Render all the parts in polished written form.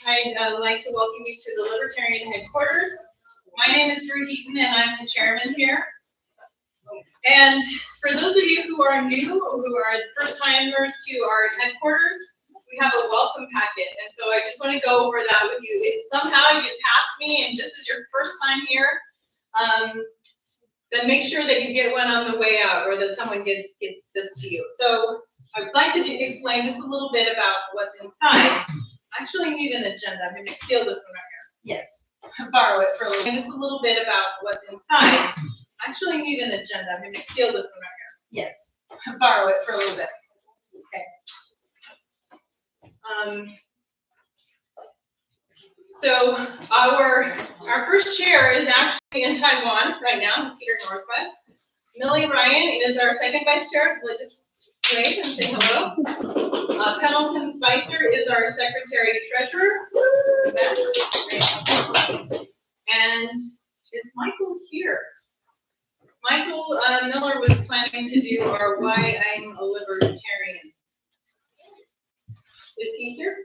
I'd like to welcome you to the Libertarian headquarters. My name is Drew Heaton, and I'm the chairman here. And for those of you who are new, who are first-timers to our headquarters, we have a welcome packet. And so I just want to go over that with you. If somehow you passed me and this is your first time here, then make sure that you get one on the way out, or that someone gets this to you. So I'd like to explain just a little bit about what's inside. I actually need an agenda. I'm going to steal this one right here. Yes. Borrow it for a little. Just a little bit about what's inside. I actually need an agenda. I'm going to steal this one right here. Yes. Borrow it for a little bit. Okay. So our first chair is actually in Taiwan right now, Peter Northwest. Millie Ryan is our second vice chair. We'll just wave and say hello. Pendleton Spicer is our secretary treasurer. And is Michael here? Michael Miller was planning to do our Why I'm a Libertarian. Is he here?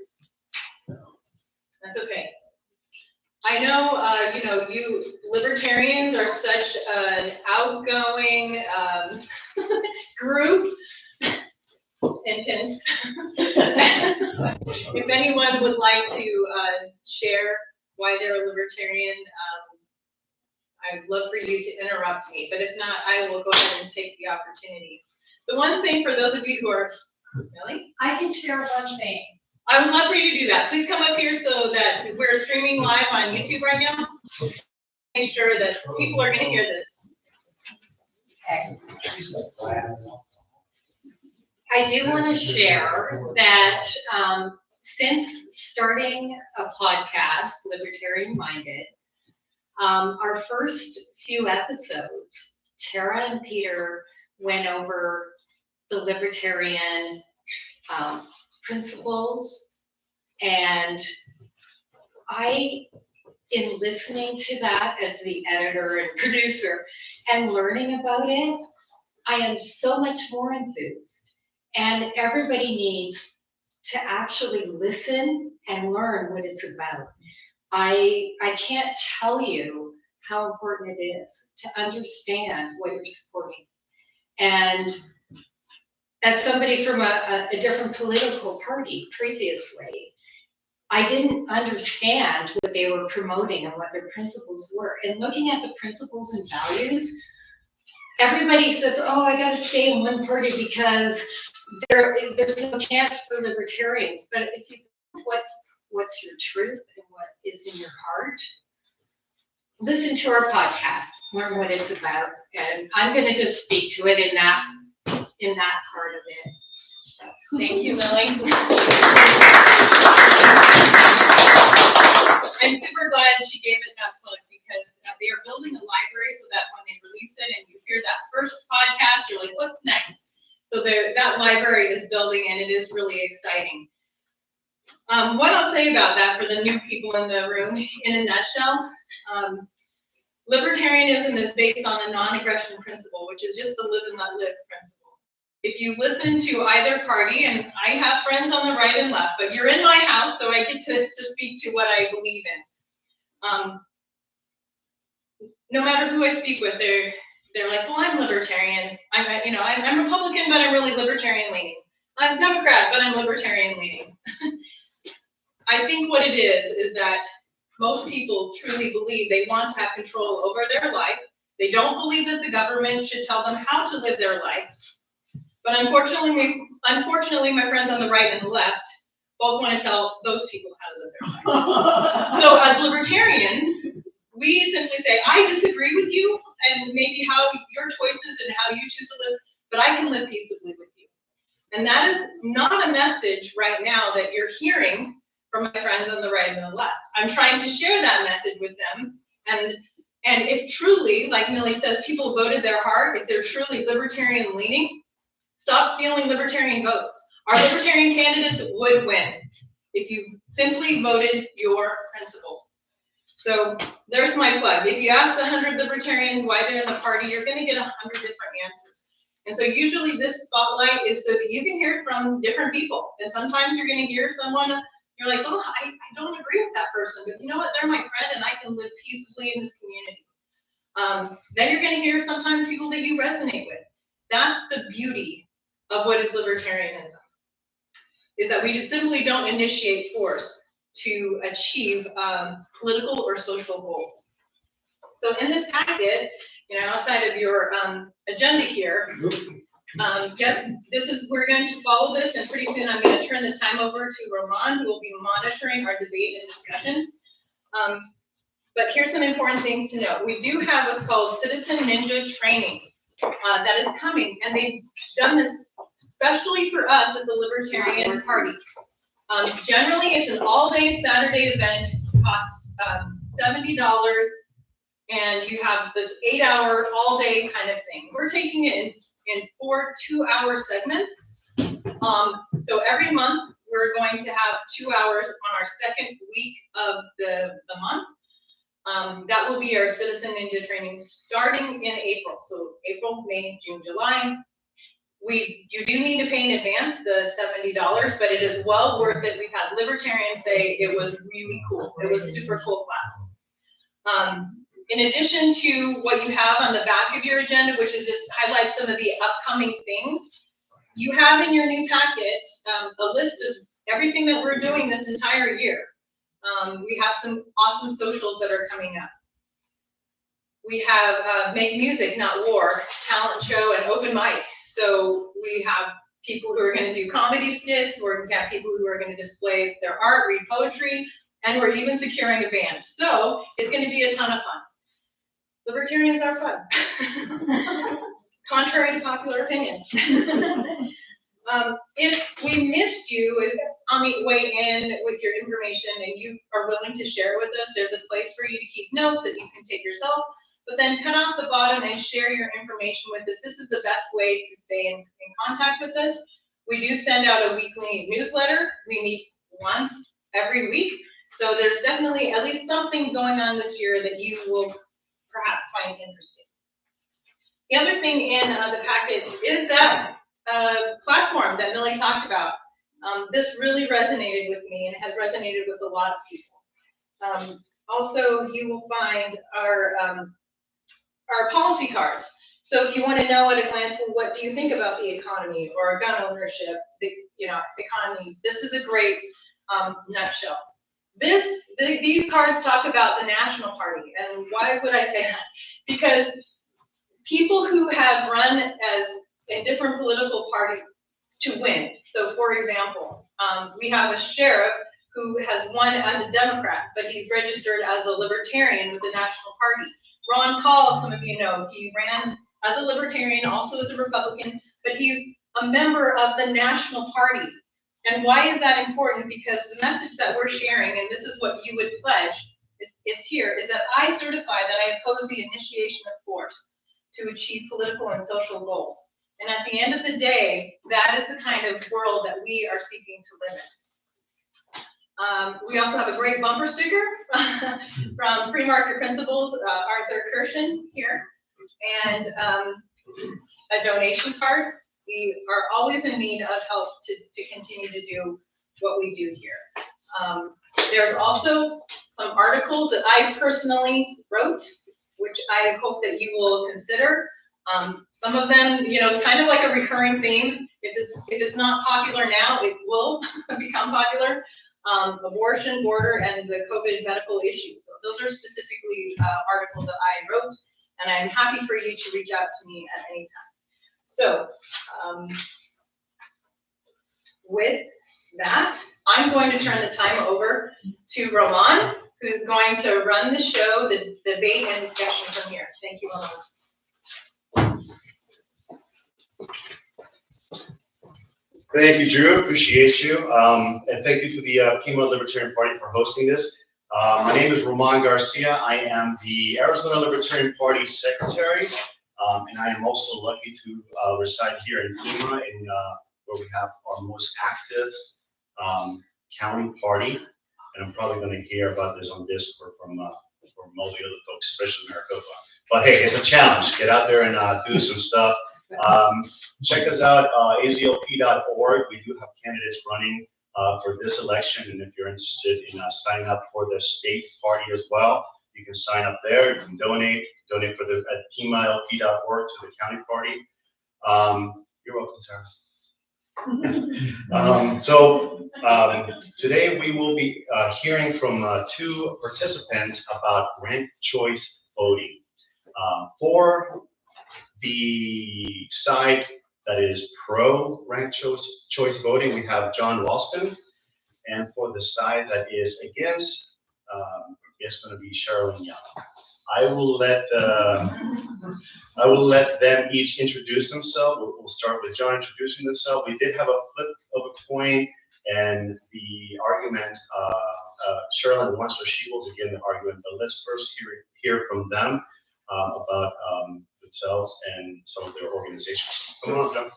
That's okay. I know, you libertarians are such an outgoing group. Hint. If anyone would like to share why they're a libertarian, I'd love for you to interrupt me. But if not, I will go ahead and take the opportunity. The one thing for those of you who are, really? I can share one thing. I would love for you to do that. Please come up here so that we're streaming live on YouTube right now. Make sure that people are going to hear this. Okay. I do want to share that since starting a podcast, Libertarian Minded, our first few episodes, Tara and Peter went over the libertarian principles, and in listening to that as the editor and producer and learning about it, I am so much more enthused. And everybody needs to actually listen and learn what it's about. I can't tell you how important it is to understand what you're supporting. And as somebody from a different political party previously, I didn't understand what they were promoting and what their principles were. And looking at the principles and values, everybody says, oh, I got to stay in one party because there's no chance for libertarians. But if you know what's your truth and what is in your heart, listen to our podcast, learn what it's about. And I'm going to just speak to it in that part of it. So, thank you, Millie. I'm super glad she gave it that plug, because they are building a library so that when they release it and you hear that first podcast, you're like, what's next? So that library is building, and it is really exciting. What I'll say about that for the new people in the room, in a nutshell, libertarianism is based on the non-aggression principle, which is just the live and let live principle. If you listen to either party, and I have friends on the right and left, but you're in my house, so I get to speak to what I believe in. No matter who I speak with, they're like, well, I'm libertarian. I'm Republican, but I'm really libertarian leaning. I'm Democrat, but I'm libertarian leaning. I think what it is that most people truly believe they want to have control over their life. They don't believe that the government should tell them how to live their life. But unfortunately, my friends on the right and the left both want to tell those people how to live their life. So as libertarians, we simply say, I disagree with you and maybe how your choices and how you choose to live, but I can live peaceably with you. And that is not a message right now that you're hearing from my friends on the right and the left. I'm trying to share that message with them. And if truly, like Millie says, people voted their heart, if they're truly libertarian leaning, stop stealing libertarian votes. Our libertarian candidates would win if you simply voted your principles. So there's my plug. If you asked 100 libertarians why they're in the party, you're going to get 100 different answers. And so usually this spotlight is so that you can hear from different people. And sometimes you're going to hear someone You're like, oh, I don't agree with that person, but you know what? They're my friend, and I can live peaceably in this community. Then you're going to hear sometimes people that you resonate with. That's the beauty of what is libertarianism, is that we just simply don't initiate force to achieve political or social goals. So in this packet, outside of your agenda here, yes, we're going to follow this, and pretty soon I'm going to turn the time over to Roman, who will be monitoring our debate and discussion. But here's some important things to note. We do have what's called Citizen Ninja Training that is coming, and they've done this especially for us at the Libertarian Party. Generally, it's an all-day Saturday event, costs $70, and you have this 8-hour, all-day kind of thing. We're taking it in 4 2-hour segments. So every month, we're going to have 2 hours on our second week of the month. That will be our Citizen Ninja training starting in April. So April, May, June, July. You do need to pay in advance the $70, but it is well worth it. We've had libertarians say it was really cool. It was super cool class. In addition to what you have on the back of your agenda, which is just highlight some of the upcoming things, you have in your new packet a list of everything that we're doing this entire year. We have some awesome socials that are coming up. We have Make Music, Not War, talent show, and open mic. So we have people who are going to do comedy skits, or we have people who are going to display their art, read poetry, and we're even securing a band. So it's going to be a ton of fun. Libertarians are fun, contrary to popular opinion. If we missed you on the way in with your information and you are willing to share with us, there's a place for you to keep notes that you can take yourself, but then cut off the bottom and share your information with us. This is the best way to stay in contact with us. We do send out a weekly newsletter. We meet once every week. So there's definitely at least something going on this year that you will perhaps find interesting. The other thing in the packet is that platform that Millie talked about. This really resonated with me, and it has resonated with a lot of people. Also, you will find our policy cards. So if you want to know at a glance, well, what do you think about the economy or gun ownership, the economy, this is a great nutshell. These cards talk about the National Party, and why would I say that? Because people who have run as in different political parties to win. So, for example, we have a sheriff who has won as a Democrat, but he's registered as a Libertarian with the National Party. Ron Paul, some of you know, he ran as a Libertarian, also as a Republican, but he's a member of the National Party. And why is that important? Because the message that we're sharing, and this is what you would pledge, it's here, is that I certify that I oppose the initiation of force to achieve political and social goals. And at the end of the day, that is the kind of world that we are seeking to live in. We also have a great bumper sticker from Pre-Market Principles, Arthur Kirshen here, and a donation card. We are always in need of help to continue to do what we do here. There's also some articles that I personally wrote, which I hope that you will consider. Some of them, it's kind of like a recurring theme. If it's not popular now, it will become popular. Abortion, border, and the COVID medical issue. Those are specifically articles that I wrote, and I'm happy for you to reach out to me at any time. So, with that, I'm going to turn the time over to Roman, who's going to run the show, the debate and discussion from here. Thank you, Roman. Thank you, Drew. Appreciate you. And thank you to the Pima Libertarian Party for hosting this. My name is Roman Garcia. I am the Arizona Libertarian Party Secretary, and I am also lucky to reside here in Pima, where we have our most active county party. And I'm probably going to hear about this on Discord from all the other folks, especially Maricopa. But hey, it's a challenge. Get out there and do some stuff. Check us out, azlp.org. We do have candidates running for this election. And if you're interested in signing up for the state party as well, you can sign up there. You can donate for the at PimaLP.org to the county party. You're welcome, Tara. Today we will be hearing from two participants about ranked choice voting. For the side that is pro ranked choice voting, we have John Ralston, and for the side that is against, it's going to be Sherilyn Young. I will let them each introduce themselves. We'll start with John introducing himself. We did have a flip of a coin, and the argument, Sherilyn wants, so she will begin the argument, but let's first hear from them about themselves and some of their organizations. Come on, John.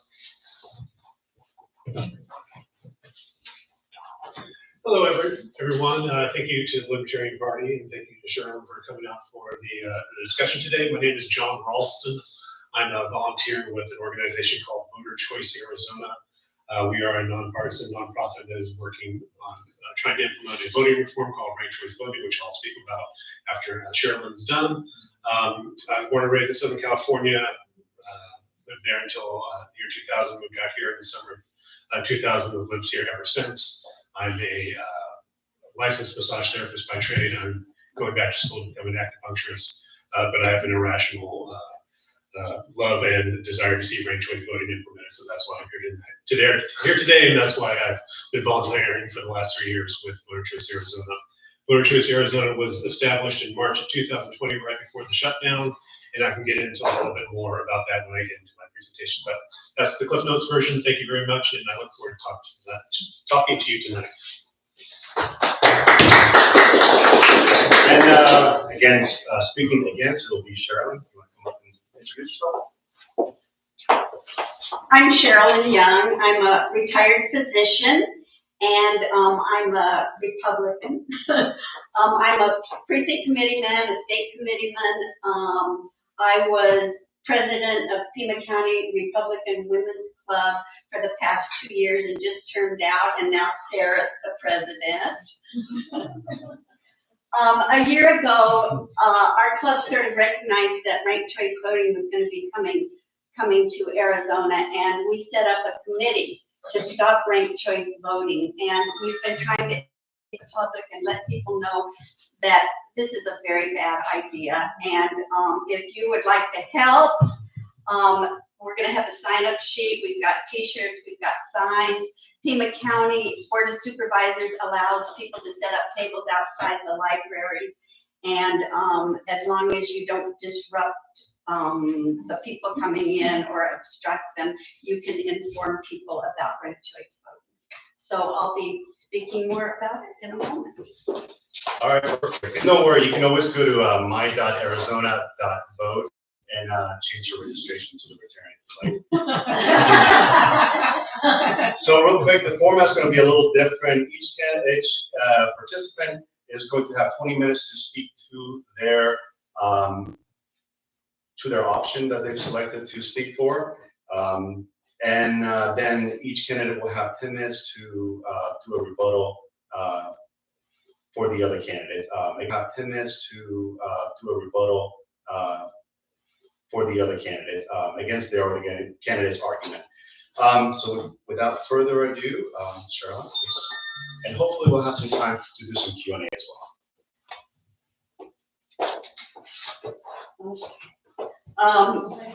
Hello, everyone. Thank you to the Libertarian Party, and thank you to Sherilyn for coming out for the discussion today. My name is John Ralston. I'm a volunteer with an organization called Voter Choice Arizona. We are a nonpartisan nonprofit that is working on trying to implement a voting reform called ranked choice voting, which I'll speak about after Sherilyn's done. I was born and raised in Southern California, lived there until year 2000, moved out here in the summer of 2000, and lived here ever since. I'm a licensed massage therapist by trade. I'm going back to school to become an acupuncturist, but I have an irrational love and desire to see ranked choice voting implemented. So that's why I'm here today, and that's why I've been volunteering for the last 3 years with Voter Choice Arizona. Voter Choice Arizona was established in March of 2020, right before the shutdown, and I can get into a little bit more about that when I get into my presentation. But that's the Cliff Notes version. Thank you very much, and I look forward to talking to you tonight. And again, speaking against, it'll be Sherilyn. You want to come up and introduce yourself? I'm Sherilyn Young. I'm a retired physician, and I'm a Republican. I'm a precinct committeeman, a state committeeman. I was president of Pima County Republican Women's Club for the past 2 years and just turned out, and now Sarah's the president. A year ago, our club sort of recognized that ranked choice voting was going to be coming to Arizona, and we set up a committee to stop ranked choice voting. And we've been trying to the public and let people know that this is a very bad idea. And if you would like to help, we're going to have a sign-up sheet. We've got T-shirts, we've got signs. Pima County Board of Supervisors allows people to set up tables outside the library. And as long as you don't disrupt the people coming in or obstruct them, you can inform people about ranked choice voting. So I'll be speaking more about it in a moment. All right, perfect. Don't worry, you can always go to my.arizona.vote and change your registration to Libertarian. So real quick, the format's going to be a little different. Each participant is going to have 20 minutes to speak to their option that they've selected to speak for. And then each candidate will have 10 minutes to do a rebuttal for the other candidate. They have 10 minutes to do a rebuttal for the other candidate against their other candidate's argument. So without further ado, Sherilyn, please. And hopefully we'll have some time to do some Q&A as well.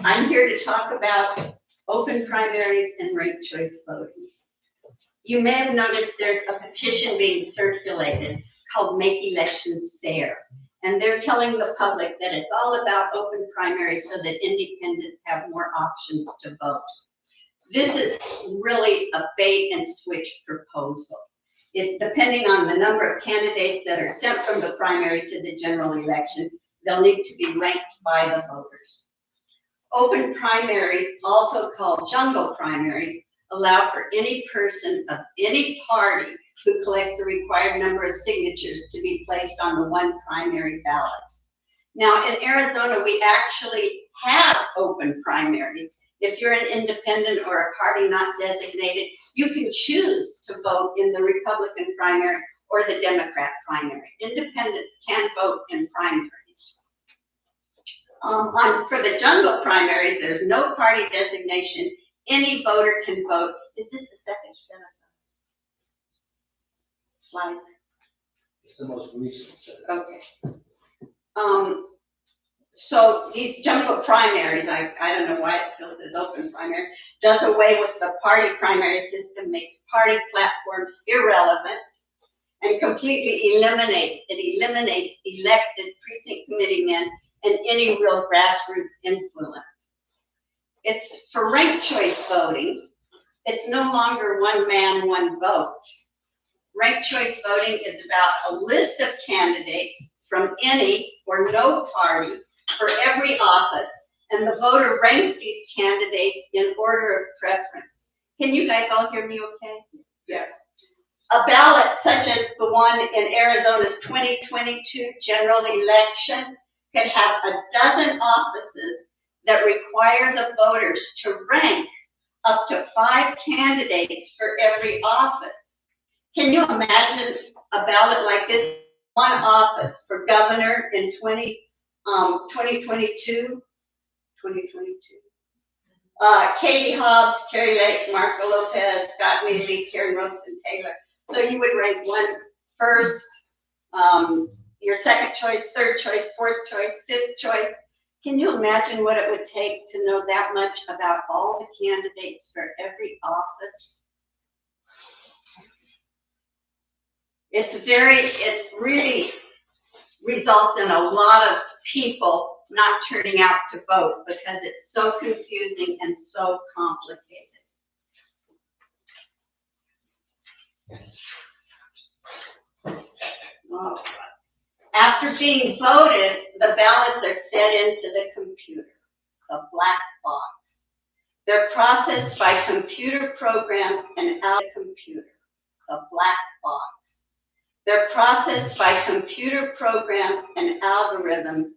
I'm here to talk about open primaries and ranked choice voting. You may have noticed there's a petition being circulated called Make Elections Fair. And they're telling the public that it's all about open primaries so that independents have more options to vote. This is really a bait and switch proposal. Depending on the number of candidates that are sent from the primary to the general election, they'll need to be ranked by the voters. Open primaries, also called jungle primaries, allow for any person of any party who collects the required number of signatures to be placed on the one primary ballot. Now, in Arizona, we actually have open primaries, If you're an independent or a party not designated, you can choose to vote in the Republican primary or the Democrat primary. Independents can vote in primaries. For the jungle primaries, there's no party designation. Any voter can vote. Is this the second set of slides? It's the most recent. Okay. So these jungle primaries, I don't know why it still says open primary, does away with the party primary system, makes party platforms irrelevant, and completely eliminates elected precinct committee men and any real grassroots influence. It's for ranked choice voting. It's no longer one man, one vote. Ranked choice voting is about a list of candidates from any or no party for every office, and the voter ranks these candidates in order of preference. Can you guys all hear me okay? Yes. A ballot such as the one in Arizona's 2022 general election could have a dozen offices that require the voters to rank up to 5 candidates for every office. Can you imagine a ballot like this? One office for governor in 2022. Katie Hobbs, Terry Lake, Marco Lopez, Scott Neely, Karen Robeson Taylor. So you would rank one first, your second choice, third choice, fourth choice, fifth choice. Can you imagine what it would take to know that much about all the candidates for every office? It really results in a lot of people not turning out to vote because it's so confusing and so complicated. Oh. After being voted, the ballots are fed into the computer, the black box. They're processed by computer programs and out of the computer, the black box. They're processed by computer programs and algorithms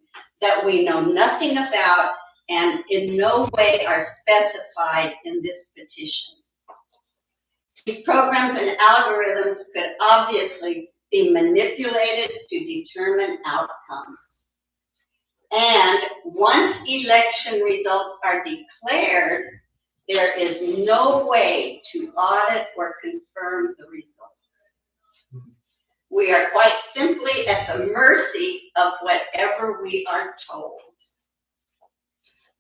that we know nothing about and in no way are specified in this petition. These programs and algorithms could obviously be manipulated to determine outcomes. And once election results are declared, there is no way to audit or confirm the results. We are quite simply at the mercy of whatever we are told.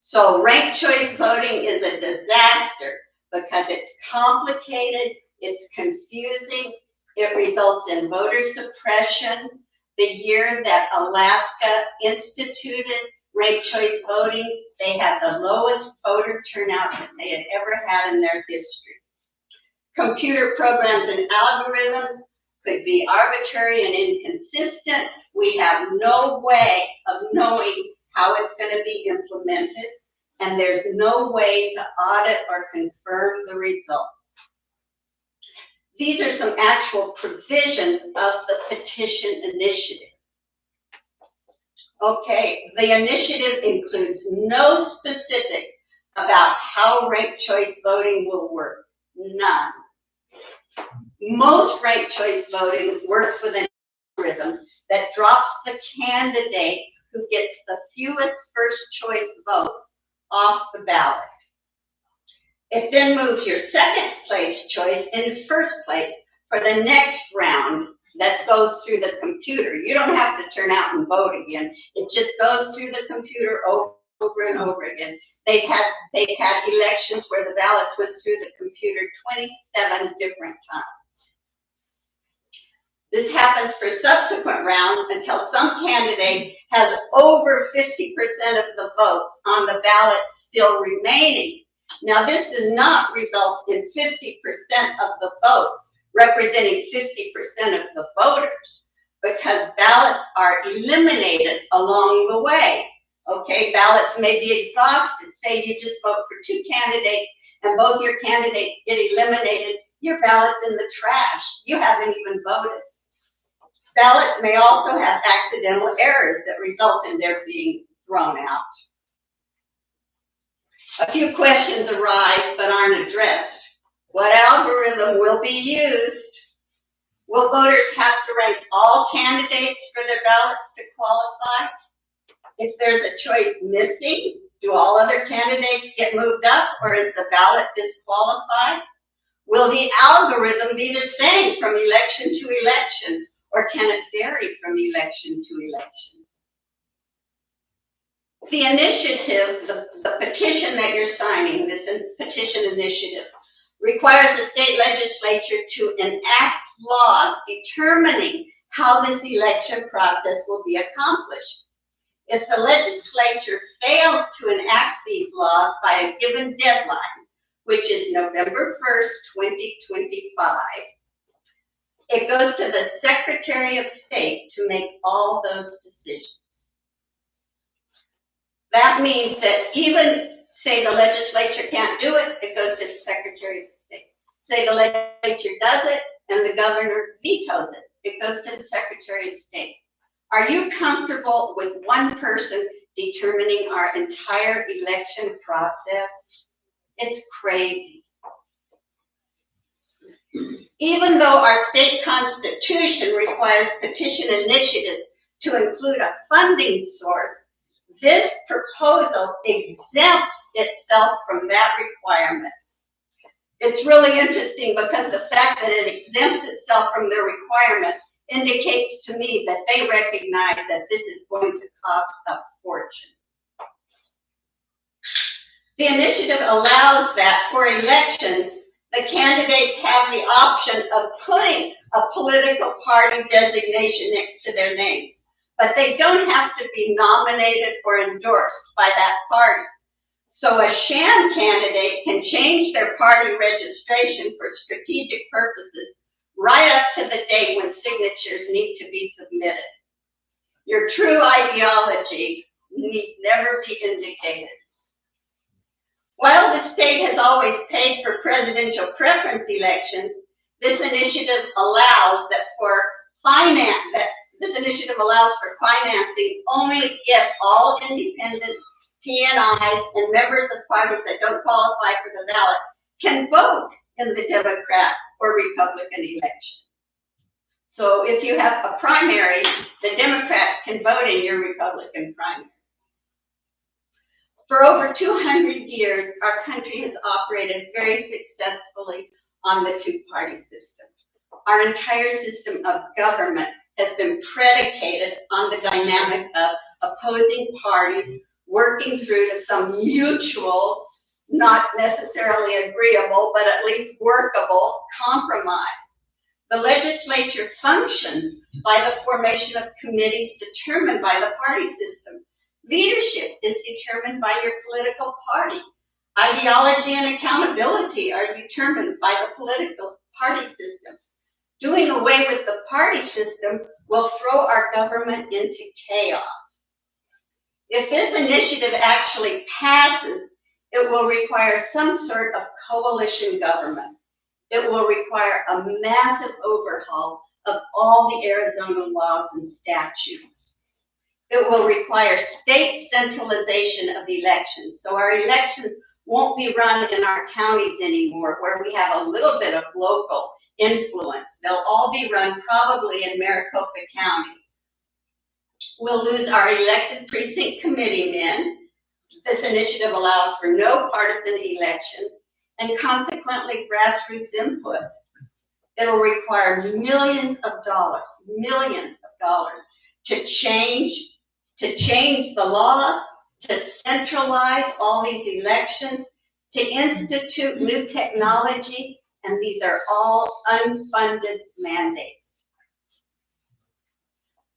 So ranked choice voting is a disaster because it's complicated, it's confusing, it results in voter suppression. The year that Alaska instituted ranked choice voting, they had the lowest voter turnout that they had ever had in their history. Computer programs and algorithms could be arbitrary and inconsistent. We have no way of knowing how it's going to be implemented, and there's no way to audit or confirm the results. These are some actual provisions of the petition initiative. Okay, the initiative includes no specifics about how ranked choice voting will work. None. Most ranked choice voting works with an algorithm that drops the candidate who gets the fewest first choice votes off the ballot. It then moves your second place choice in first place for the next round that goes through the computer. You don't have to turn out and vote again. It just goes through the computer over and over again. They've had elections where the ballots went through the computer 27 different times. This happens for subsequent rounds until some candidate has over 50% of the votes on the ballot still remaining. Now, this does not result in 50% of the votes representing 50% of the voters because ballots are eliminated along the way. Okay, ballots may be exhausted. Say you just vote for 2 candidates and both your candidates get eliminated, your ballot's in the trash. You haven't even voted. Ballots may also have accidental errors that result in their being thrown out. A few questions arise but aren't addressed. What algorithm will be used? Will voters have to rank all candidates for their ballots to qualify? If there's a choice missing, do all other candidates get moved up, or is the ballot disqualified? Will the algorithm be the same from election to election, or can it vary from election to election? The initiative, the petition that you're signing, this petition initiative, requires the state legislature to enact laws determining how this election process will be accomplished. If the legislature fails to enact these laws by a given deadline, which is November 1st, 2025, it goes to the Secretary of State to make all those decisions. That means that even, say the legislature can't do it, it goes to the Secretary of State. Say the legislature does it and the governor vetoes it, it goes to the Secretary of State. Are you comfortable with one person determining our entire election process? It's crazy. Even though our state constitution requires petition initiatives to include a funding source, this proposal exempts itself from that requirement. It's really interesting because the fact that it exempts itself from the requirement indicates to me that they recognize that this is going to cost a fortune. The initiative allows that for elections, the candidates have the option of putting a political party designation next to their names, but they don't have to be nominated or endorsed by that party. So a sham candidate can change their party registration for strategic purposes right up to the day when signatures need to be submitted. Your true ideology need never be indicated. While the state has always paid for presidential preference elections, this initiative allows for financing only if all independents, PNIs, and members of parties that don't qualify for the ballot can vote in the Democrat or Republican election. So if you have a primary, the Democrats can vote in your Republican primary. For over 200 years, our country has operated very successfully on the two-party system. Our entire system of government has been predicated on the dynamic of opposing parties working through to some mutual, not necessarily agreeable, but at least workable compromise. The legislature functions by the formation of committees determined by the party system. Leadership is determined by your political party. Ideology and accountability are determined by the political party system. Doing away with the party system will throw our government into chaos. If this initiative actually passes, it will require some sort of coalition government. It will require a massive overhaul of all the Arizona laws and statutes. It will require state centralization of elections. So our elections won't be run in our counties anymore, where we have a little bit of local influence. They'll all be run probably in Maricopa County. We'll lose our elected precinct committee men. This initiative allows for no partisan election and consequently grassroots input. It'll require millions of dollars to change the laws, to centralize all these elections, to institute new technology, and these are all unfunded mandates.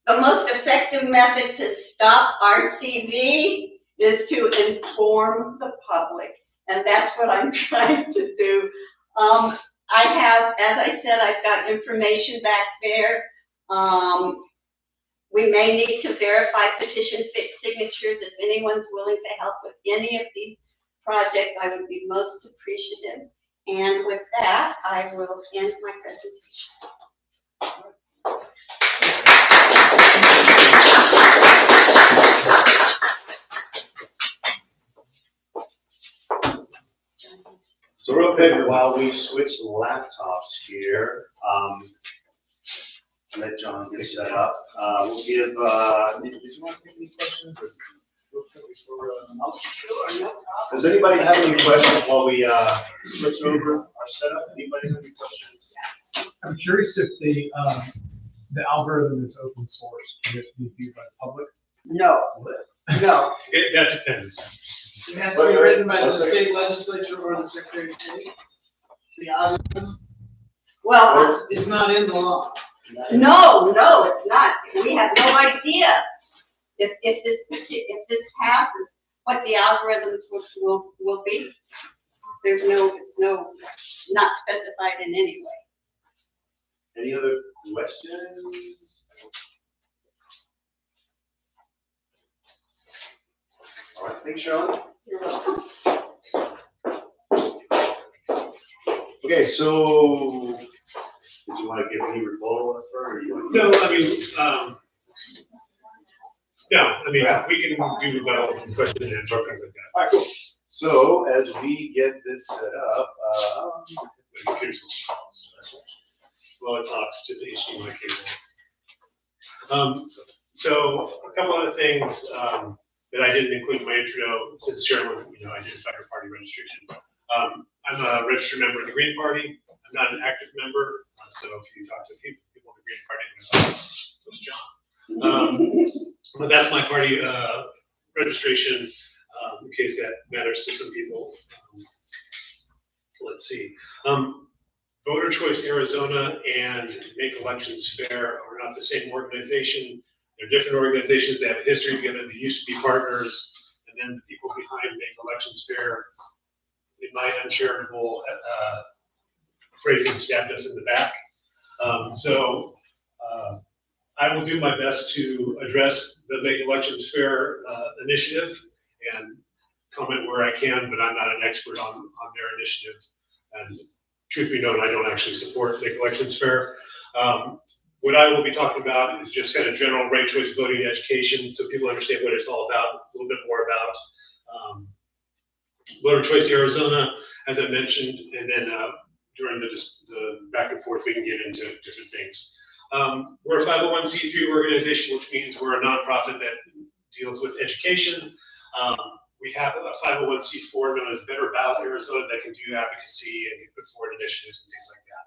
The most effective method to stop RCV is to inform the public, and that's what I'm trying to do. I have, as I said, I've got information back there. We may need to verify petition signatures. If anyone's willing to help with any of these projects, I would be most appreciative. And with that, I will end my presentation. bit while we switch laptops here. Let John get set up. We'll give, did you want to take any questions? Does anybody have any questions while we switch over our setup? Anybody have any questions? I'm curious if the algorithm is open source. Can it be viewed by the public? No, no. That depends. It has to be written by the state legislature or the Secretary of State. The algorithm, Well, it's not in the law. no, it's not. We have no idea if this passes, what the algorithms will be. It's not specified in any way. Any other questions? All right, thanks, Charlotte. You're welcome. Okay, so did you want to give any rebuttal on her, or you want to? No, I mean, we can do rebuttals and question and answer, things like that. All right, cool. So as we get this set up, Here's what well, it talks to the HDMI cable. So a couple other things that I didn't include in my intro, since Sharon, identified her party registration. I'm a registered member of the Green Party. I'm not an active member, so if you talk to people in the Green Party, so is John. But that's my party registration, in case that matters to some people. Let's see. Voter Choice Arizona and Make Elections Fair are not the same organization. They're different organizations. They have a history together. They used to be partners. And then the people behind Make Elections Fair, in my uncharitable phrasing, stabbed us in the back. So I will do my best to address the Make Elections Fair initiative and comment where I can, but I'm not an expert on their initiative. And truth be known, I don't actually support Make Elections Fair. What I will be talking about is just kind of general ranked choice voting education, so people understand what it's all about, a little bit more about Voter Choice Arizona, as I mentioned, and then during the back and forth, we can get into different things. We're a 501c3 organization, which means we're a nonprofit that deals with education. We have a 501c4 known as Better Ballot Arizona that can do advocacy and put forward initiatives and things like that.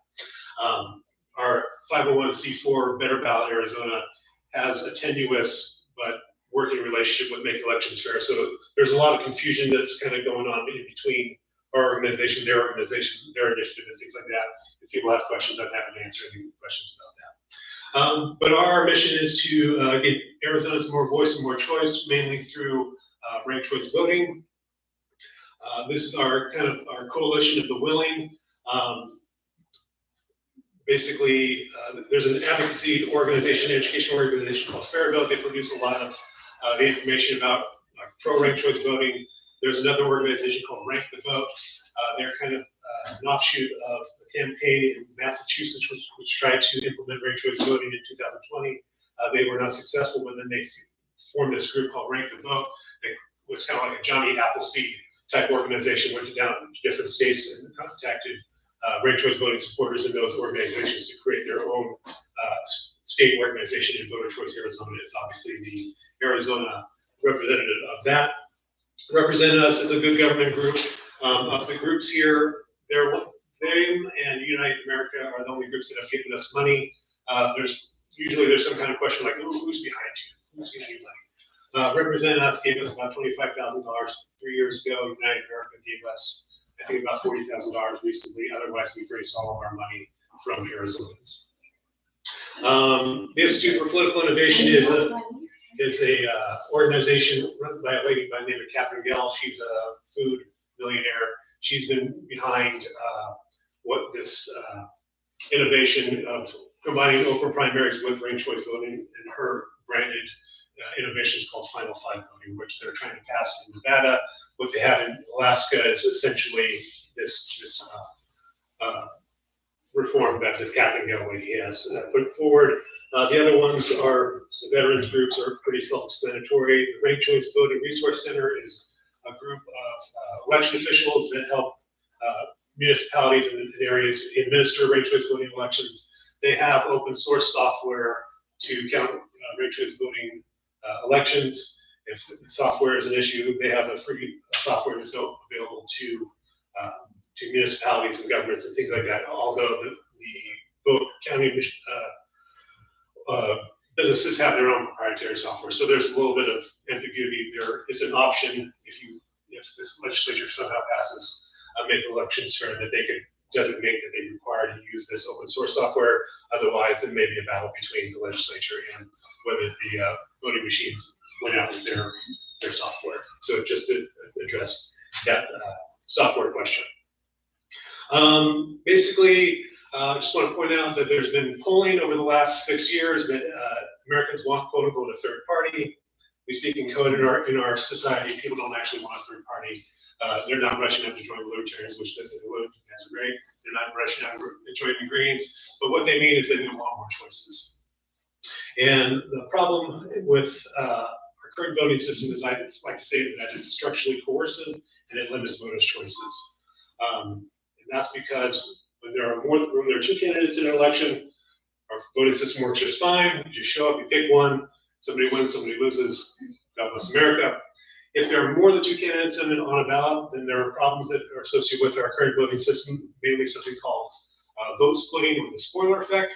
Our 501c4 Better Ballot Arizona has a tenuous but working relationship with Make Elections Fair. So there's a lot of confusion that's kind of going on in between our organization, their initiative, and things like that. If people have questions, I'm happy to answer any questions about that. But our mission is to get Arizonans more voice and more choice, mainly through ranked choice voting. This is our coalition of the willing. Basically, there's an advocacy organization, education organization called Fairvote. They produce a lot of the information about pro-ranked choice voting. There's another organization called Rank the Vote. They're kind of an offshoot of a campaign in Massachusetts which tried to implement ranked choice voting in 2020. They were not successful, but then they formed this group called Rank the Vote. It was kind of like a Johnny Appleseed type organization, went down to different states and contacted ranked choice voting supporters in those organizations to create their own state organization in Voter Choice Arizona. It's obviously the Arizona representative of that. Represented us as a good government group. Of the groups here, they and United America are the only groups that have given us money. There's some kind of question like, who's behind you? Who's giving you money? Represent Us gave us about $25,000 3 years ago. United America gave us, I think, about $40,000 recently. Otherwise, we've raised all of our money from Arizonans. The Institute for Political Innovation is a organization run by a lady by the name of Catherine Gell. She's a food millionaire. She's been behind what this innovation of combining open primaries with ranked choice voting, and her branded innovation is called Final Five voting, which they're trying to pass in Nevada. What they have in Alaska is essentially this reform that this Catherine Gell lady has put forward. The other ones are the veterans groups are pretty self-explanatory. The Ranked Choice Voting Resource Center is a group of election officials that help municipalities and areas administer ranked choice voting elections, they have open source software to count ranked choice voting elections. If the software is an issue, they have a free software that's available to municipalities and governments and things like that. Although the vote counting businesses have their own proprietary software, so there's a little bit of ambiguity. There is an option if this legislature somehow passes make elections fair, that they could designate that they require to use this open source software. Otherwise, there may be a battle between the legislature and whether the voting machines went out with their software. So just to address that software question. Basically, I just want to point out that there's been polling over the last 6 years that Americans want, quote unquote, a third party. We speak in code in our society. People don't actually want a third party. They're not rushing out to join the libertarians, which they would. You guys are great. They're not rushing out to join the Greens. But what they mean is they want more choices. And the problem with our current voting system is, I like to say that it's structurally coercive and it limits voters' choices. And that's because when there are two candidates in an election, our voting system works just fine. You just show up, you pick one, somebody wins, somebody loses. God bless America. If there are more than two candidates on a ballot, then there are problems that are associated with our current voting system, mainly something called vote splitting or the spoiler effect.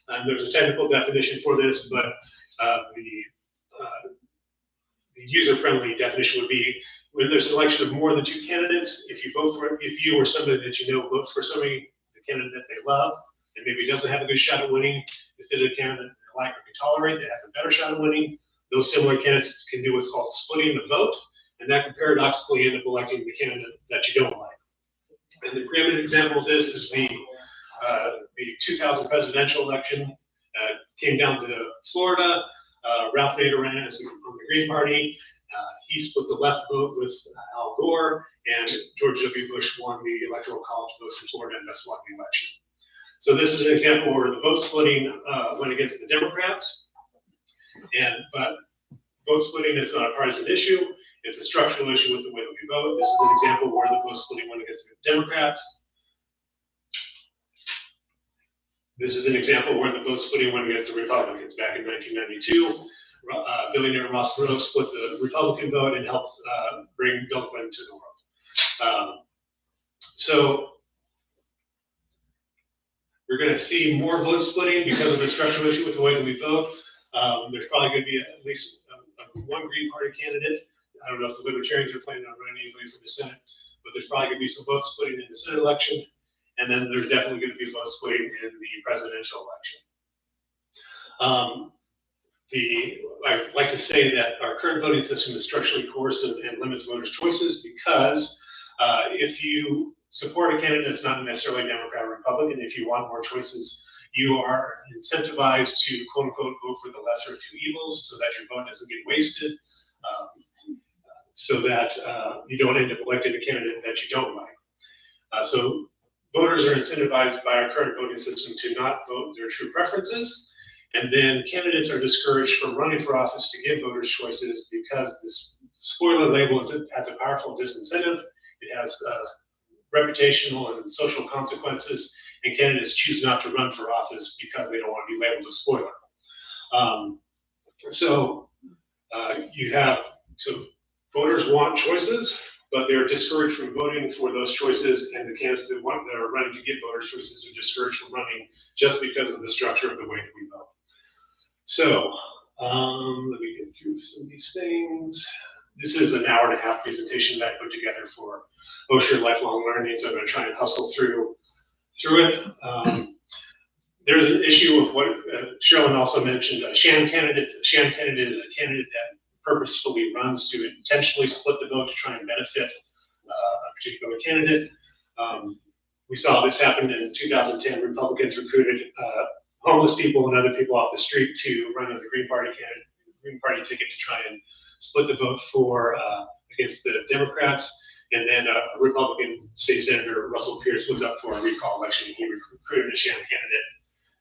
And there's a technical definition for this, but the user-friendly definition would be when there's an election of more than two candidates, if you or somebody that you know votes for somebody, the candidate that they love, and maybe doesn't have a good shot at winning, instead of the candidate they like or can tolerate that has a better shot at winning, those similar candidates can do what's called splitting the vote, and that can paradoxically end up electing the candidate that you don't like. And the preeminent example of this is the 2000 presidential election. Came down to Florida. Ralph Nader ran as on the Green Party. He split the left vote with Al Gore, and George W. Bush won the Electoral College votes in Florida and thus won the election. So this is an example where the vote splitting went against the Democrats. But vote splitting is not a partisan issue. It's a structural issue with the way that we vote. This is an example where the vote splitting went against the Democrats. This is an example where the vote splitting went against the Republicans. Back in 1992, billionaire Ross Perot split the Republican vote and helped bring Bill Clinton to the world. So we're going to see more vote splitting because of the structural issue with the way that we vote. There's probably going to be at least one Green Party candidate. I don't know if the Libertarians are planning on running anybody for the Senate, but there's probably going to be some vote splitting in the Senate election. And then there's definitely going to be vote splitting in the presidential election. I like to say that our current voting system is structurally coercive and limits voters' choices because if you support a candidate that's not necessarily Democrat or Republican, if you want more choices, you are incentivized to quote unquote vote for the lesser of two evils so that your vote doesn't get wasted, so that you don't end up electing a candidate that you don't like. So voters are incentivized by our current voting system to not vote their true preferences. And then candidates are discouraged from running for office to give voters choices because this spoiler label has a powerful disincentive. It has reputational and social consequences, and candidates choose not to run for office because they don't want to be labeled a spoiler. So voters want choices, but they're discouraged from voting for those choices, and the candidates that are running to give voters choices are discouraged from running just because of the structure of the way that we vote. So let me get through some of these things. This is an hour-and-a-half presentation that I put together for Osher Lifelong Learning, so I'm going to try and hustle through it. There's an issue of what Sherilyn also mentioned, sham candidates. A sham candidate is a candidate that purposefully runs to intentionally split the vote to try and benefit a particular candidate. We saw this happen in 2010. Republicans recruited homeless people and other people off the street to run on the Green Party ticket to try and split the vote against the Democrats. And then a Republican state senator, Russell Pierce, was up for a recall election, and he recruited a sham candidate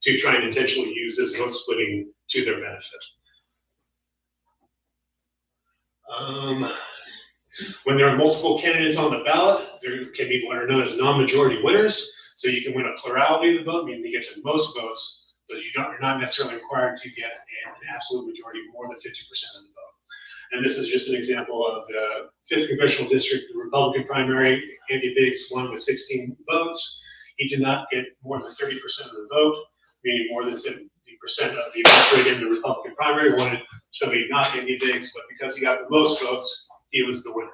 to try and intentionally use this vote splitting to their benefit. When there are multiple candidates on the ballot, there can be what are known as non-majority winners. So you can win a plurality of the vote, meaning you get the most votes, but you're not necessarily required to get an absolute majority, more than 50% of the vote. And this is just an example of the 5th Congressional District, the Republican primary. Andy Biggs won with 16 votes. He did not get more than 30% of the vote, meaning more than 70% of the electorate in the Republican primary wanted somebody not Andy Biggs, but because he got the most votes, he was the winner.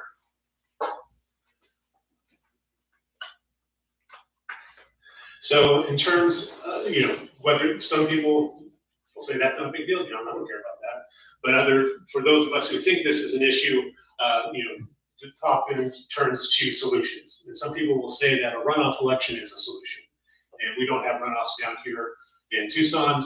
So in terms, whether some people will say that's not a big deal, I don't care about that. But for those of us who think this is an issue, the topic turns to solutions. And some people will say that a runoff election is a solution. And we don't have runoffs down here in Tucson.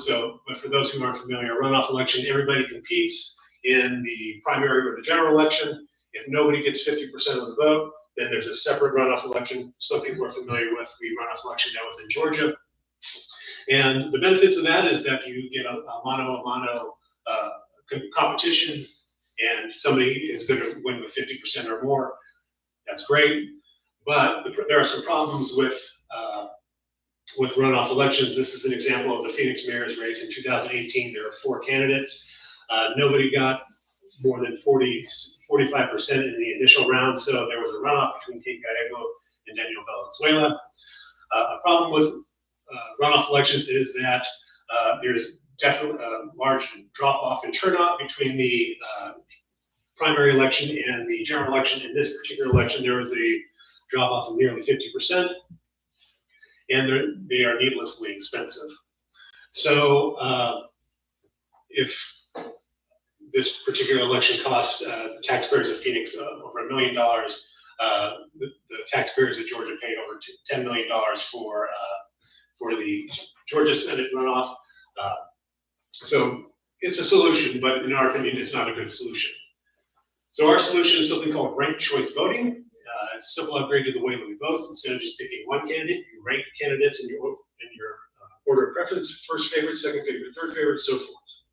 But for those who aren't familiar, a runoff election, everybody competes in the primary or the general election. If nobody gets 50% of the vote, then there's a separate runoff election. Some people are familiar with the runoff election that was in Georgia. And the benefits of that is that you get a mano competition, and somebody is going to win with 50% or more. That's great. But there are some problems with runoff elections. This is an example of the Phoenix mayor's race in 2018. There were 4 candidates. Nobody got more than 45% in the initial round, so there was a runoff between Kate Gallego and Daniel Valenzuela. A problem with runoff elections is that there's definitely a large drop-off in turnout between the primary election and the general election. In this particular election, there was a drop-off of nearly 50%, and they are needlessly expensive. So if this particular election cost taxpayers of Phoenix over $1 million, the taxpayers of Georgia paid over $10 million for the Georgia Senate runoff. So it's a solution, but in our opinion, it's not a good solution. So our solution is something called ranked choice voting. It's a simple upgrade to the way that we vote. Instead of just picking one candidate, you rank candidates in your order of preference: first favorite, second favorite, third favorite, so forth.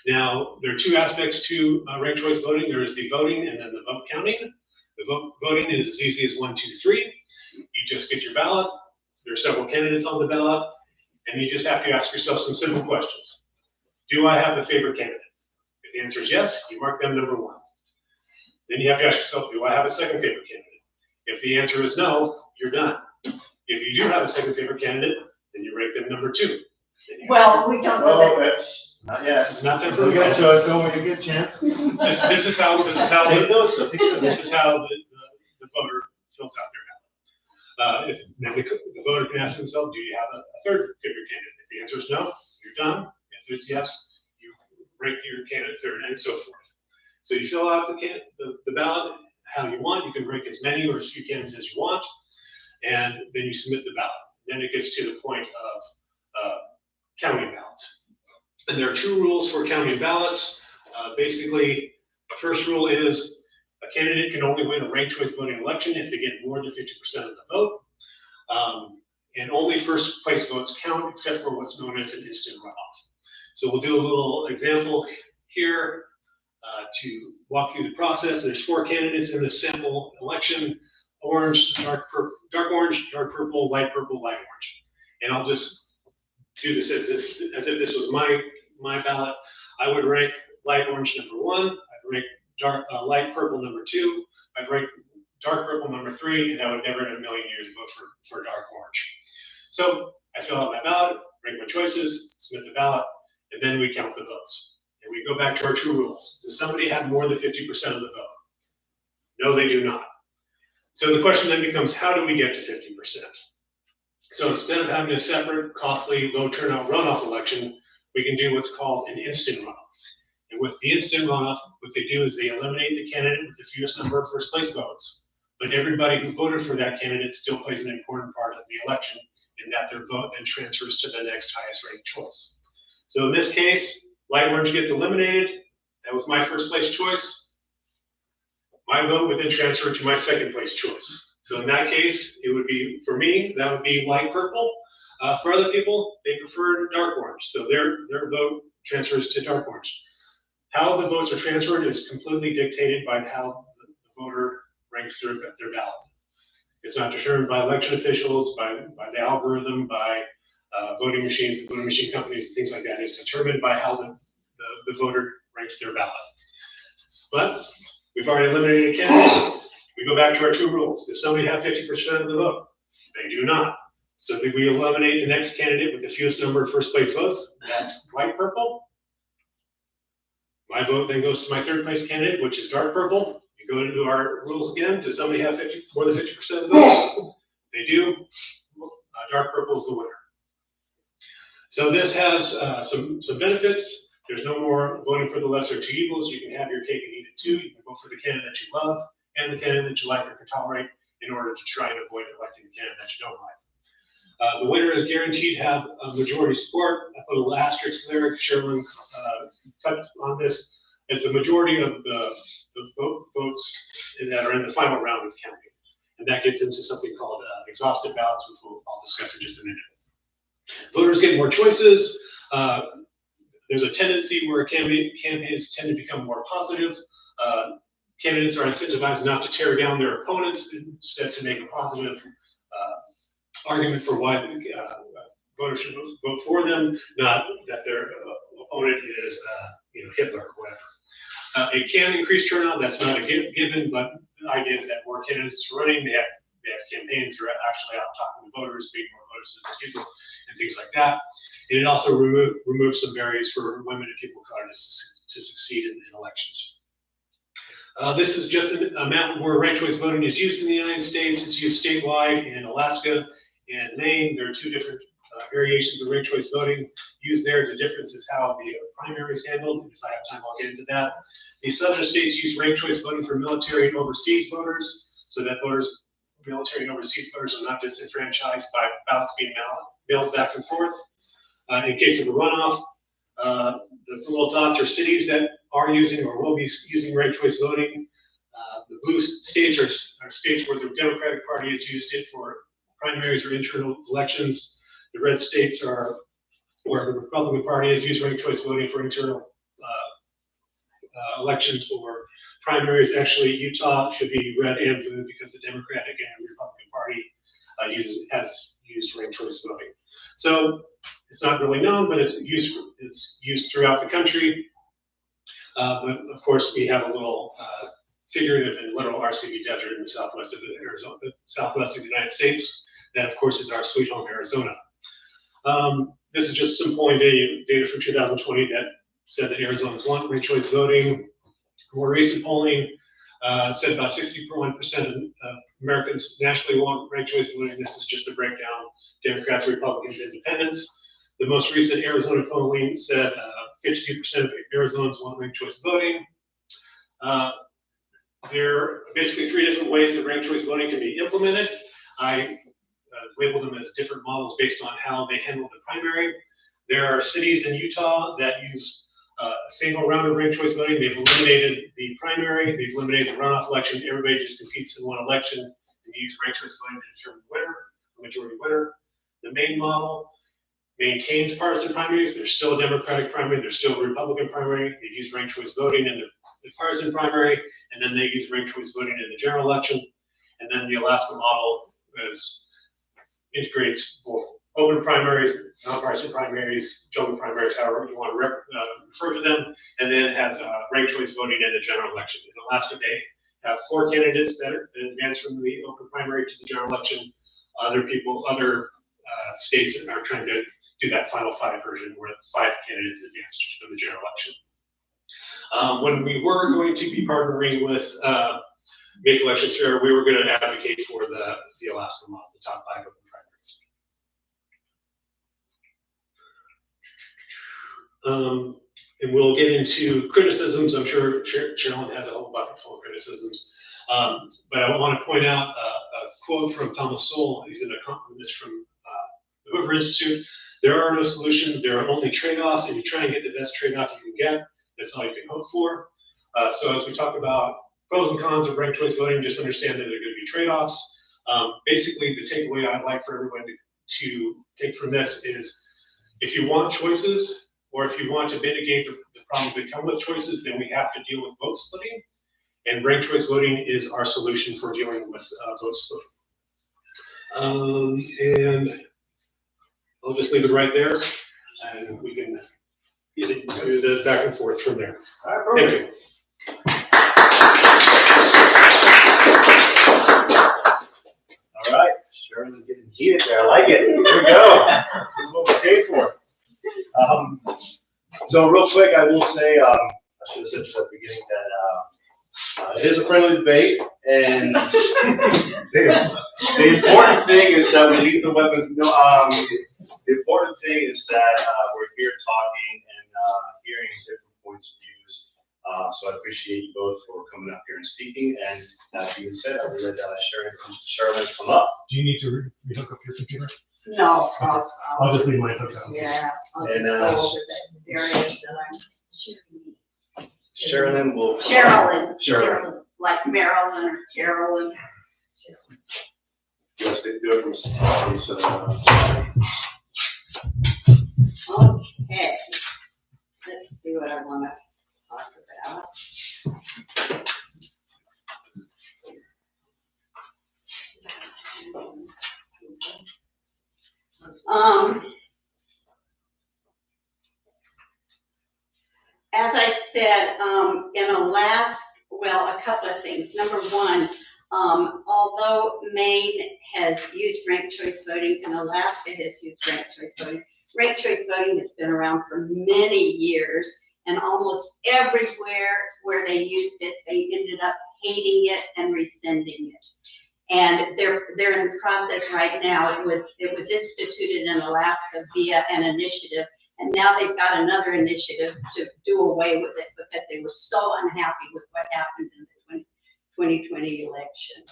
Now, there are 2 aspects to ranked choice voting. There is the voting and then the vote counting. The voting is as easy as 1, 2, 3. You just get your ballot. There are several candidates on the ballot, and you just have to ask yourself some simple questions. Do I have a favorite candidate? If the answer is yes, you mark them number 1. Then you have to ask yourself, do I have a second favorite candidate? If the answer is no, you're done. If you do have a second favorite candidate, then you rank them number 2. Well, we don't know that. Not yet. Not time for We'll get to it, so when you get a chance. This is how the voter fills out their ballot. If the voter can ask themselves, do you have a third favorite candidate? If the answer is no, you're done. If it's yes, you rank your candidate third, and so forth. So you fill out the ballot how you want. You can rank as many or as few candidates as you want, and then you submit the ballot. Then it gets to the point of counting ballots. And there are 2 rules for counting ballots. Basically, the first rule is a candidate can only win a ranked choice voting election if they get more than 50% of the vote. And only first place votes count, except for what's known as an instant runoff. So we'll do a little example here to walk through the process. There's 4 candidates in this sample election: orange, dark orange, dark purple, light orange. And I'll just do this as if this was my ballot. I would rank light orange number 1. I'd rank light purple number 2. I'd rank dark purple number 3, and I would never in a million years vote for dark orange. So I fill out my ballot, rank my choices, submit the ballot, and then we count the votes. And we go back to our 2 rules. Does somebody have more than 50% of the vote? No, they do not. So the question then becomes, how do we get to 50%? So instead of having a separate, costly, low turnout runoff election, we can do what's called an instant runoff. And with the instant runoff, what they do is they eliminate the candidate with the fewest number of first place votes, but everybody who voted for that candidate still plays an important part of the election, in that their vote then transfers to the next highest ranked choice. So in this case, light orange gets eliminated. That was my first place choice. My vote would then transfer to my second place choice. So in that case, it would be, for me, that would be light purple. For other people, they prefer dark orange. So their vote transfers to dark orange. How the votes are transferred is completely dictated by how voter ranks their ballot. It's not determined by election officials, by the algorithm, by voting machines and voting machine companies and things like that. It's determined by how the voter ranks their ballot. But we've already eliminated a candidate. We go back to our 2 rules. Does somebody have 50% of the vote? They do not. So did we eliminate the next candidate with the fewest number of first place votes? That's light purple. My vote then goes to my 3rd place candidate, which is dark purple. You go into our rules again. Does somebody have more than 50% of the vote? They do. Dark purple is the winner. So this has some benefits. There's no more voting for the lesser of 2 evils. You can have your cake and eat it too. You can vote for the candidate that you love and the candidate that you like or can tolerate in order to try and avoid electing the candidate that you don't like. The winner is guaranteed to have a majority support. I put a little asterisk there. Sherwin touched on this. It's a majority of the votes that are in the final round of counting. And that gets into something called exhaustive ballots, which I'll discuss in just a minute. Voters get more choices. There's a tendency where campaigns tend to become more positive. Candidates are incentivized not to tear down their opponents, instead to make a positive argument for why voters should vote for them, not that their opponent is Hitler or whatever. It can increase turnout. That's not a given, but the idea is that more candidates are running. They have campaigns that are actually out talking to voters, being more voters than people, and things like that. And it also removes some barriers for women and people of color to succeed in elections. This is just a map of where ranked choice voting is used in the United States. It's used statewide in Alaska and Maine. There are 2 different variations of ranked choice voting used there. The difference is how the primary is handled. And if I have time, I'll get into that. The southern states use ranked choice voting for military and overseas voters, so that military and overseas voters are not disenfranchised by ballots being mailed back and forth. In case of a runoff, the little dots are cities that are using or will be using ranked choice voting. The blue states are states where the Democratic Party has used it for primaries or internal elections. The red states are where the Republican Party has used ranked choice voting for internal elections or primaries. Actually, Utah should be red and blue because the Democratic and Republican Party has used ranked choice voting. So it's not really known, but it's used throughout the country. But of course, we have a little figurative and literal RCV desert in the southwest of the United States. That, of course, is our sweet home, Arizona. This is just some polling data from 2020 that said that Arizonans want ranked choice voting. More recent polling said about 61% of Americans nationally want ranked choice voting. This is just a breakdown: Democrats, Republicans, Independents. The most recent Arizona polling said 52% of Arizonans want ranked choice voting. There are basically 3 different ways that ranked choice voting can be implemented. I labeled them as different models based on how they handle the primary. There are cities in Utah that use a single round of ranked choice voting. They've eliminated the primary, they've eliminated the runoff election. Everybody just competes in one election and use ranked choice voting to determine the winner, the majority winner. The Maine model maintains partisan primaries. There's still a Democratic primary, there's still a Republican primary. They use ranked choice voting in the partisan primary, and then they use ranked choice voting in the general election. And then the Alaska model integrates both open primaries, nonpartisan primaries, jungle primaries, however you want to refer to them, and then has ranked choice voting in the general election. In Alaska, they have 4 candidates that advance from the open primary to the general election. Other states are trying to do that final 5 version where 5 candidates advance from the general election. When we were going to be partnering with Make Elections Fair, we were going to advocate for the Alaska model, the top 5 open primaries. And we'll get into criticisms. I'm sure Sherilyn has a whole bucket full of criticisms. But I want to point out a quote from Thomas Sowell. He's an economist from the Hoover Institute. There are no solutions, there are only trade-offs, and you try and get the best trade-off you can get. That's all you can hope for. So as we talk about pros and cons of ranked choice voting, just understand that there are going to be trade-offs. Basically, the takeaway I'd like for everyone to take from this is, if you want choices, or if you want to mitigate the problems that come with choices, then we have to deal with vote splitting. And ranked choice voting is our solution for dealing with vote splitting. And I'll just leave it right there, and we can get into the back and forth from there. Thank you. All right, Sharon, getting heated there. I like it. Here we go. This is what we paid for. So real quick, I will say, I should have said this at the beginning that it is a friendly debate, and the important thing is that we leave the weapons. No, the important thing is that we're here talking and hearing different points of views. So I appreciate you both for coming up here and speaking. And that being said, I will let Sharon come up. Do you need to hook up your computer? No. I'll just leave mine hooked up. Yeah. I'll And, just go over the areas that I'm Sherilyn will. Sherilyn, like Marilyn or Carolyn. You want to do it from Okay, let's do what I want to talk about. As I said, in Alaska, well, a couple of things. Number one, although Maine has used ranked choice voting and Alaska has used ranked choice voting has been around for many years, and almost everywhere where they used it, they ended up hating it and rescinding it. And they're in the process right now. It was instituted in Alaska via an initiative, and now they've got another initiative to do away with it because they were so unhappy with what happened in the 2020 election.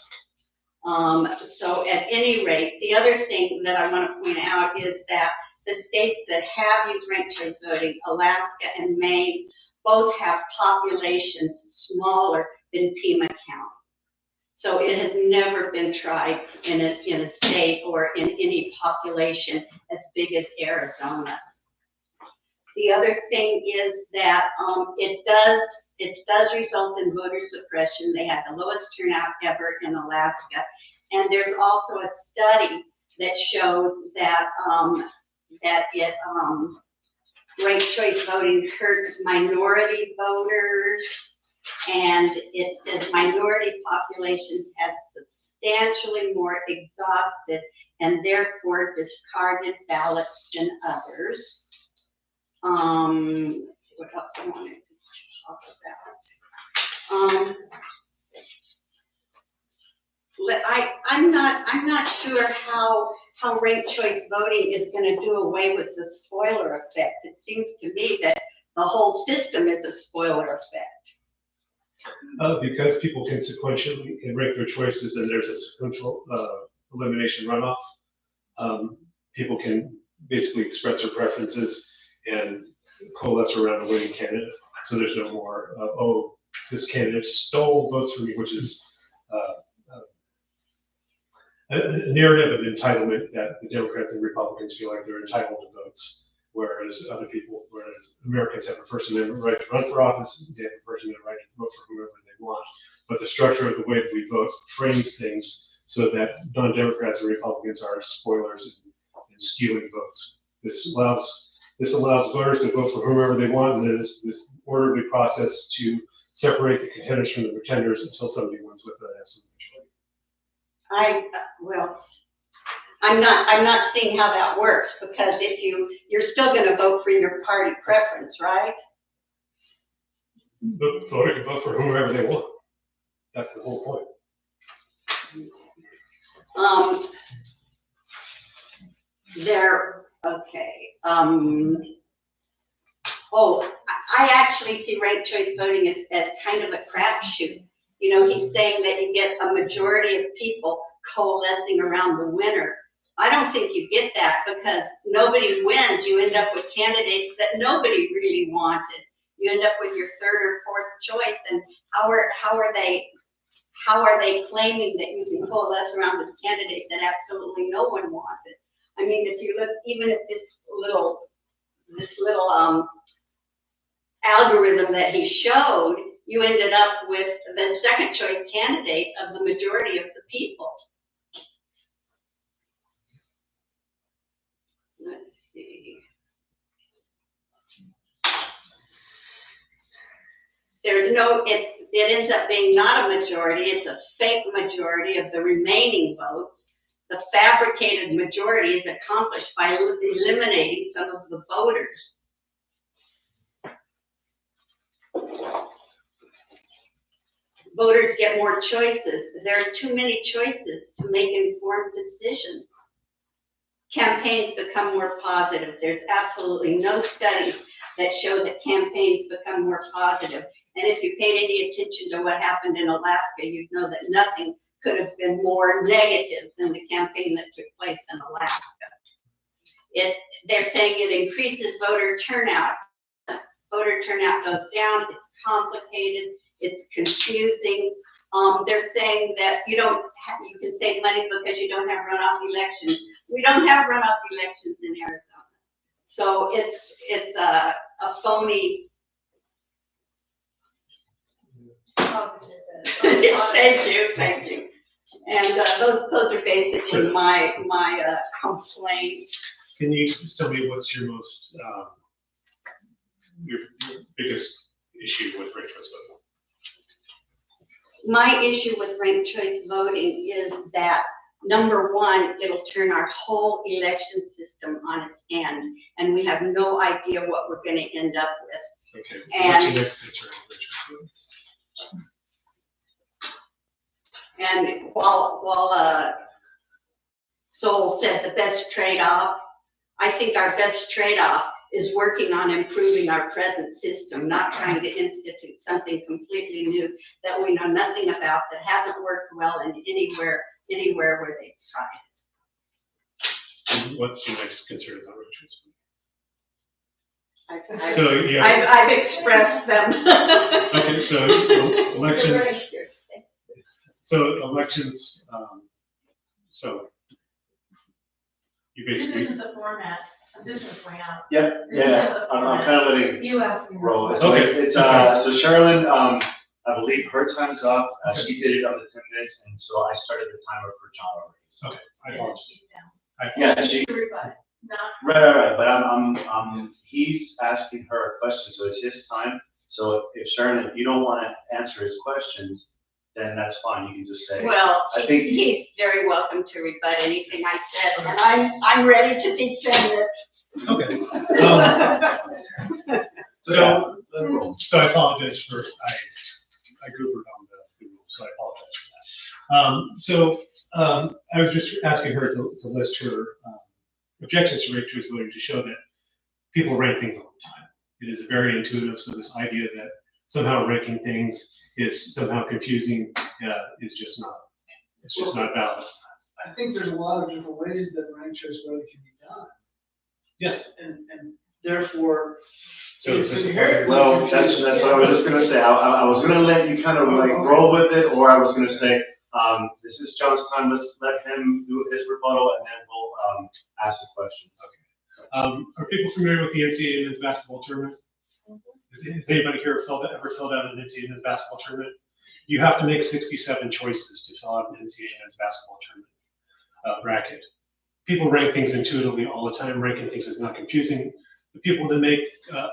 So at any rate, the other thing that I want to point out is that the states that have used ranked choice voting, Alaska and Maine, both have populations smaller than Pima County. So it has never been tried in a state or in any population as big as Arizona. The other thing is that it does result in voter suppression. They had the lowest turnout ever in Alaska, and there's also a study that shows that ranked choice voting hurts minority voters, and it says minority populations had substantially more exhausted and therefore discarded ballots than others. Let's see what else I wanted to talk about. I'm not sure how ranked choice voting is going to do away with the spoiler effect. It seems to me that the whole system is a spoiler effect. Because people can sequentially rank their choices, and there's a sequential elimination runoff. People can basically express their preferences and coalesce around a winning candidate. So there's no more, oh, this candidate stole votes from me, which is a narrative of entitlement that the Democrats and Republicans feel like they're entitled to votes, whereas Americans have a First Amendment right to run for office, they have a First Amendment right to vote for whoever they want. But the structure of the way that we vote frames things so that non-Democrats and Republicans are spoilers and stealing votes. This allows voters to vote for whomever they want, and there's this orderly process to separate the contenders from the pretenders until somebody wins with an absolute majority. I'm not seeing how that works, because if you're still going to vote for your party preference, right? The voter can vote for whomever they want. That's the whole point. I actually see ranked choice voting as kind of a crapshoot. You know, he's saying that you get a majority of people coalescing around the winner. I don't think you get that, because nobody wins. You end up with candidates that nobody really wanted. You end up with your third or fourth choice, and how are they claiming that you can coalesce around this candidate that absolutely no one wanted? I mean, if you look even at this little algorithm that he showed, you ended up with the second choice candidate of the majority of the people. Let's see. It ends up being not a majority, it's a fake majority of the remaining votes. The fabricated majority is accomplished by eliminating some of the voters. Voters get more choices. There are too many choices to make informed decisions. Campaigns become more positive. There's absolutely no studies that show that campaigns become more positive. And if you paid any attention to what happened in Alaska, you'd know that nothing could have been more negative than the campaign that took place in Alaska. They're saying it increases voter turnout. Voter turnout goes down, it's complicated, it's confusing. They're saying that you can save money because you don't have runoff elections. We don't have runoff elections in Arizona. So it's a phony. Thank you. And those are basically my complaints. Can you just tell me what's your most, your biggest issue with ranked choice voting? My issue with ranked choice voting is that, number one, it'll turn our whole election system on its end, and we have no idea what we're going to end up with. Okay, so what's your next concern with ranked choice voting? And while Sol said the best trade-off, I think our best trade-off is working on improving our present system, not trying to institute something completely new that we know nothing about, that hasn't worked well in anywhere where they've tried it. And what's your next concern about ranked choice voting? I've, So, yeah. I've expressed them. Okay, so elections. So elections, so you This basically. isn't the format, I'm just gonna point out. Yep, yeah, I'm kind of letting You asked me. roll. So Okay. it's so Sherilyn, I believe her time's up. She did it under 10 minutes, and so I started the timer for John already. So. Okay, I Yeah, apologize. she's down. Yeah, she, Not. right, but he's asking her a question, so it's his time. So if Sherilyn, if you don't want to answer his questions, then that's fine, you can just say. Well, I think- he's very welcome to rebut anything I said, and I'm ready to defend it. Okay. So I apologize for, I goobered on the rules, so I apologize for that. I was just asking her to list her objectives to ranked choice voting to show that people rank things all the time. It is very intuitive, so this idea that somehow ranking things is somehow confusing is just not, it's just not valid. I think there's a lot of different ways that ranked choice voting can be done. Yes. And therefore, So it's this is inherently Well, that's confusing. what I was just gonna say. I was gonna let you kind of like roll with it, or I was gonna say, this is John's time, let's let him do his rebuttal, and then we'll ask the questions. Are people familiar with the NCAA men's basketball tournament? Has anybody here ever filled out an NCAA men's basketball tournament? You have to make 67 choices to fill out an NCAA men's basketball tournament bracket. People rank things intuitively all the time. Ranking things is not confusing. The people that make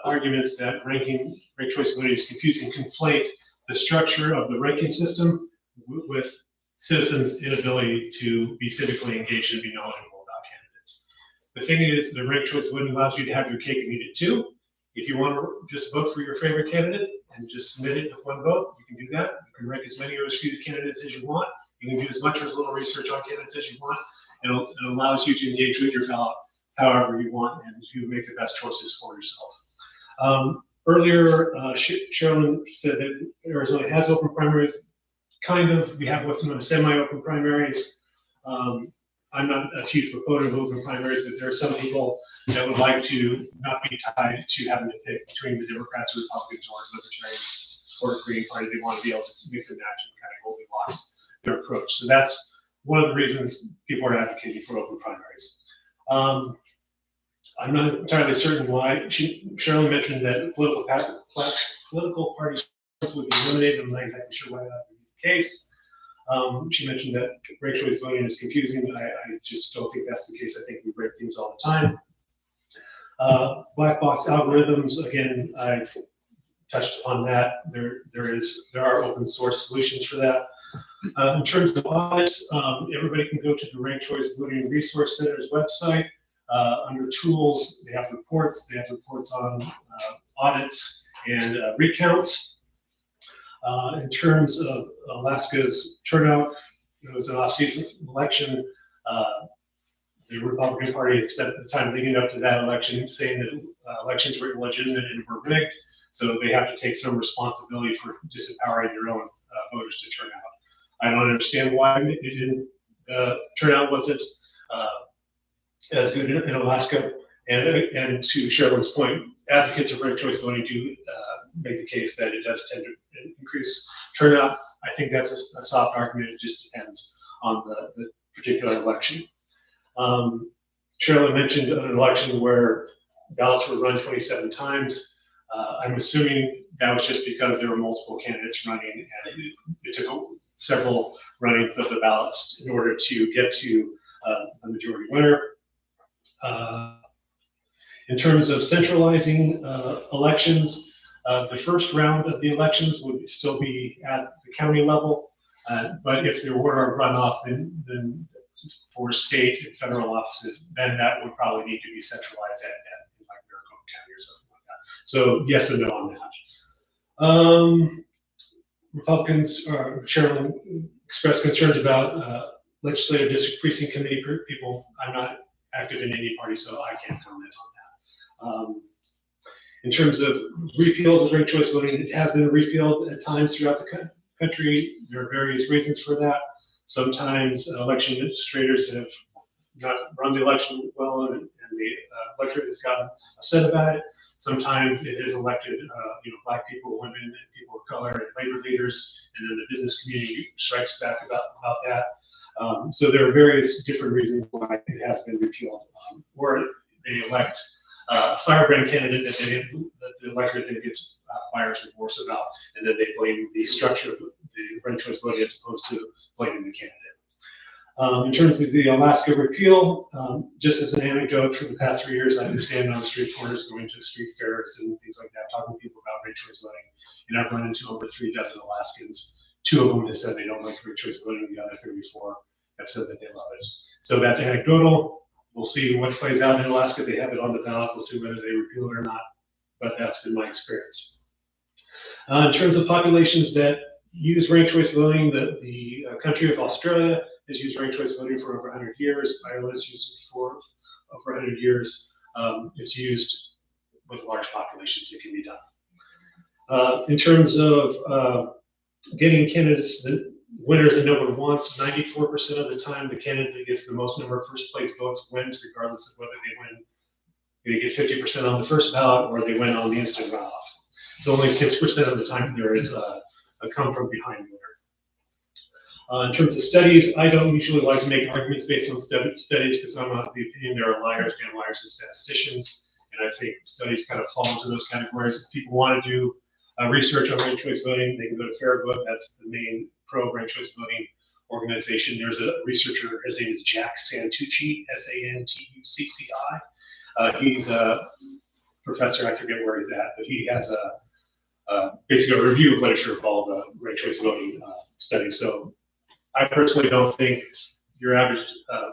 arguments that ranked choice voting is confusing conflate the structure of the ranking system with citizens' inability to be civically engaged and be knowledgeable about candidates. The thing is, the ranked choice voting allows you to have your cake and eat it too. If you want to just vote for your favorite candidate and just submit it with one vote, you can do that. You can rank as many or as few candidates as you want. You can do as much or as little research on candidates as you want. It allows you to engage with your ballot however you want, and you make the best choices for yourself. Earlier, Sherilyn said that Arizona has open primaries. Kind of, we have what's known as semi-open primaries. I'm not a huge proponent of open primaries, but there are some people that would like to not be tied to having to pick between the Democrats, or Republicans, or Libertarians, or the Green Party. They want to be able to mix and match and kind of Goldilocks their approach. So that's one of the reasons people are advocating for open primaries. I'm not entirely certain why. Sherilyn mentioned that political parties would be eliminated. I'm not exactly sure why that would be the case. She mentioned that ranked choice voting is confusing. I just don't think that's the case. I think we break things all the time. Black box algorithms, again, I've touched on that. There are open source solutions for that. In terms of audits, everybody can go to the Ranked Choice Voting Resource Center's website. Under tools, they have reports. They have reports on audits and recounts. In terms of Alaska's turnout, it was an off-season election. The Republican Party had spent the time leading up to that election saying that elections were illegitimate and were rigged, so they have to take some responsibility for disempowering their own voters to turn out. I don't understand why it didn't turnout wasn't as good in Alaska. And to Sherilyn's point, advocates of ranked choice voting do make the case that it does tend to increase turnout. I think that's a soft argument. It just depends on the particular election. Sherilyn mentioned an election where ballots were run 27 times. I'm assuming that was just because there were multiple candidates running, and it took several runnings of the ballots in order to get to a majority winner. In terms of centralizing elections, the first round of the elections would still be at the county level, but if there were a runoff, then for state and federal offices, then that would probably need to be centralized at like Maricopa County or something like that. So yes and no on that. Republicans, Sherilyn expressed concerns about legislative district precinct committee people. I'm not active in any party, so I can't comment on that. In terms of repeals of ranked choice voting, it has been repealed at times throughout the country. There are various reasons for that. Sometimes election administrators have not run the election well, and the electorate has gotten upset about it. Sometimes it has elected, Black people, women, and people of color, and labor leaders, and then the business community strikes back about that. So there are various different reasons why it has been repealed, or they elect a firebrand candidate that the electorate then gets buyer's remorse about, and then they blame the structure of the ranked choice voting as opposed to blaming the candidate. In terms of the Alaska repeal, just as an anecdote, for the past 3 years, I've been standing on street corners, going to street fairs and things like that, talking to people about ranked choice voting, and I've run into over 3 dozen Alaskans. 2 of them have said they don't like ranked choice voting, the other 34 have said that they love it. So that's anecdotal. We'll see what plays out in Alaska. They have it on the ballot. We'll see whether they repeal it or not, but that's been my experience. In terms of populations that use ranked choice voting, the country of Australia has used ranked choice voting for over 100 years. Ireland has used it for over 100 years. It's used with large populations. It can be done. In terms of getting candidates, winners that no one wants, 94% of the time, the candidate that gets the most number of first place votes wins, regardless of whether they get 50% on the first ballot or they win on the instant runoff. So only 6% of the time there is a come from behind winner. In terms of studies, I don't usually like to make arguments based on studies because I'm of the opinion there are liars, damn liars, and statisticians. And I think studies kind of fall into those categories. If people want to do research on ranked choice voting, they can go to Fairvote. That's the main pro ranked choice voting organization. There's a researcher, his name is Jack Santucci, Santucci. He's a professor, I forget where he's at, but he has basically a review of literature of all the ranked choice voting studies. So I personally don't think your average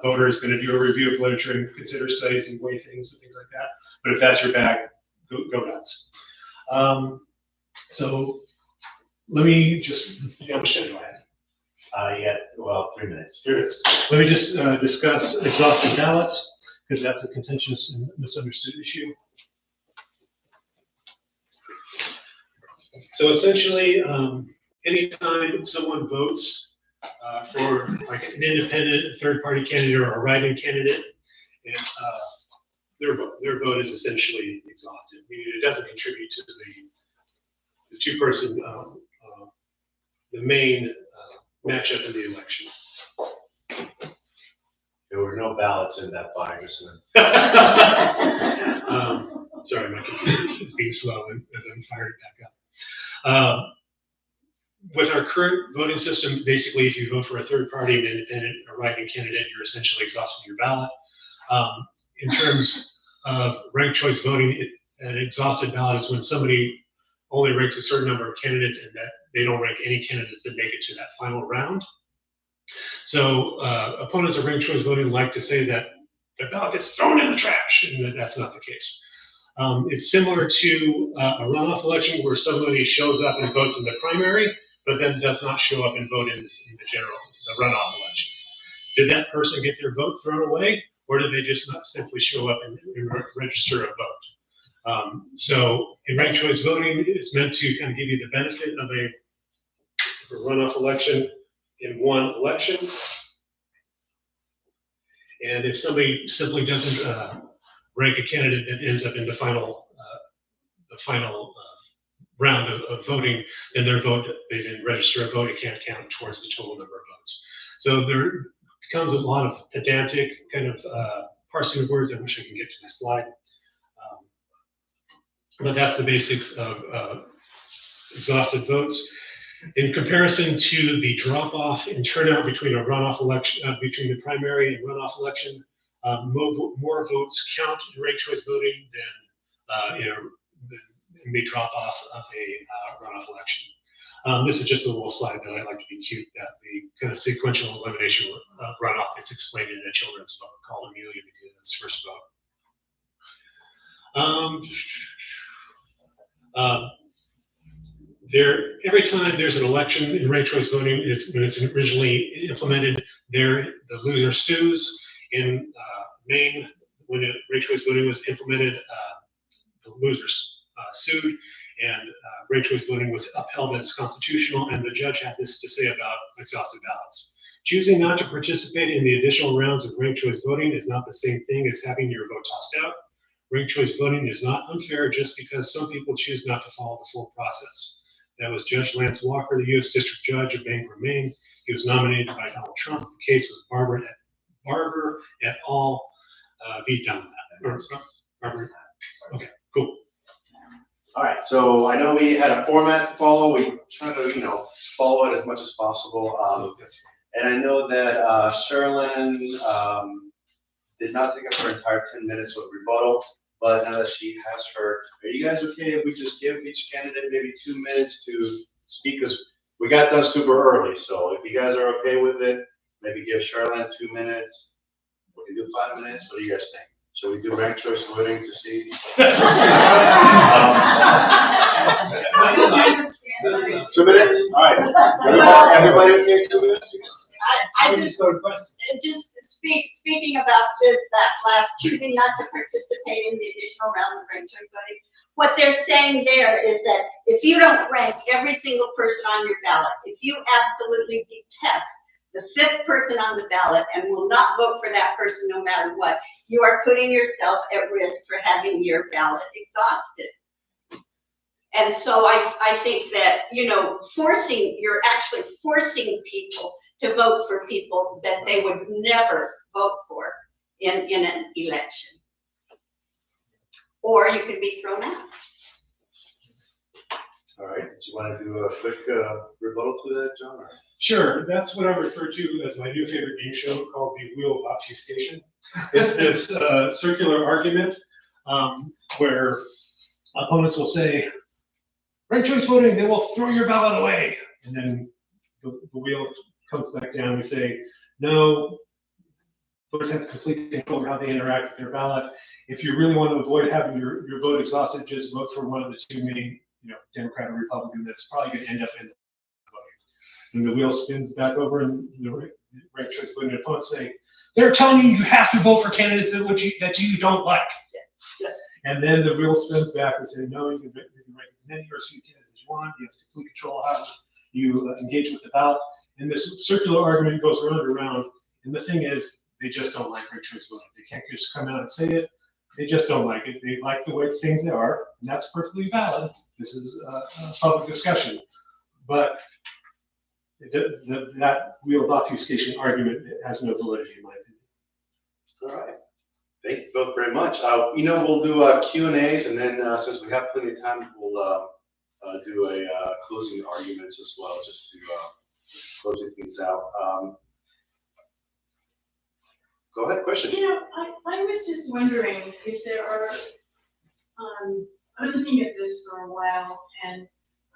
voter is going to do a review of literature and consider studies and weigh things and things like that. But if that's your bag, go nuts. So let me just, how much time do I have? 3 minutes. 3 minutes. Let me just discuss exhaustive ballots, because that's a contentious and misunderstood issue. So essentially, anytime someone votes for like an independent third-party candidate or a write-in candidate, and their vote is essentially exhausted, meaning it doesn't contribute to the two-person, the main matchup in the election. There were no ballots in that bias. Sorry, my computer is being slow as I'm firing it back up. with our current voting system, basically, if you vote for a third party, an independent or write-in candidate, you're essentially exhausting your ballot. In terms of ranked choice voting, an exhausted ballot is when somebody only ranks a certain number of candidates and that they don't rank any candidates that make it to that final round. So opponents of ranked choice voting like to say that the ballot gets thrown in the trash, and that's not the case. It's similar to a runoff election where somebody shows up and votes in the primary, but then does not show up and vote in the runoff election. Did that person get their vote thrown away, or did they just not simply show up and register a vote? So in ranked choice voting, it's meant to kind of give you the benefit of a runoff election in one election. And if somebody simply doesn't rank a candidate that ends up in the final round of voting, then their vote, they didn't register a vote, it can't count towards the total number of votes. So there becomes a lot of pedantic kind of parsing of words. I wish I could get to my slide. But that's the basics of exhausted votes. In comparison to the drop-off in turnout between a runoff election, between the primary and runoff election, more votes count in ranked choice voting than may drop off of a runoff election. This is just a little slide that I like to be cute, that the kind of sequential elimination runoff is explained in a children's book called Amelia Medina's First Vote. Every time there's an election in ranked choice voting, when it's originally implemented, the loser sues. In Maine, when ranked choice voting was implemented, the losers sued, and ranked choice voting was upheld as constitutional, and the judge had this to say about exhausted ballots. Choosing not to participate in the additional rounds of ranked choice voting is not the same thing as having your vote tossed out. Ranked choice voting is not unfair just because some people choose not to follow the full process. That was Judge Lance Walker, the U.S. District Judge of Bangor, Maine. He was nominated by Donald Trump. The case was Barber et al. V. Dunlap. Barber. Okay, cool. All right, so I know we had a format to follow. We try to, follow it as much as possible. And I know that Sherilyn did not take up her entire 10 minutes with rebuttal, but now that she has her, are you guys okay if we just give each candidate maybe 2 minutes to speak? Because we got done super early, so if you guys are okay with it, maybe give Sherilyn 2 minutes. We can do 5 minutes. What do you guys think? Should we do ranked choice voting to see? 2 minutes? All right. Everybody okay? 2 minutes? I just speaking about this, that last choosing not to participate in the additional round of ranked choice voting. What they're saying there is that if you don't rank every single person on your ballot, if you absolutely detest the fifth person on the ballot and will not vote for that person no matter what, you are putting yourself at risk for having your ballot exhausted. And so I think that, you're actually forcing people to vote for people that they would never vote for in an election. Or you can be thrown out. All right, do you want to do a quick rebuttal to that, John? Or? Sure, that's what I refer to as my new favorite game show called the Wheel of Obfuscation. It's this circular argument where opponents will say, ranked choice voting, they will throw your ballot away. And then the wheel comes back down. We say, no, voters have complete control over how they interact with their ballot. If you really want to avoid having your vote exhausted, just vote for one of the two main, Democrat or Republican. That's probably going to end up in voting. And the wheel spins back over, and the ranked choice voting opponents say, they're telling you have to vote for candidates that you don't like. Yeah. And then the wheel spins back and say, no, you can rank as many or as few candidates as you want. You have complete control of how you engage with the ballot. And this circular argument goes round and round. And the thing is, they just don't like ranked choice voting. They can't just come out and say it. They just don't like it. They like the way things are, and that's perfectly valid. This is a public discussion. But that wheel of obfuscation argument has no validity in my opinion. All right. Thank you both very much. We'll do Q&As, and then since we have plenty of time, we'll do a closing arguments as well, just to closing things out. Go ahead, question. You know, I was just wondering if there are, I've been looking at this for a while, and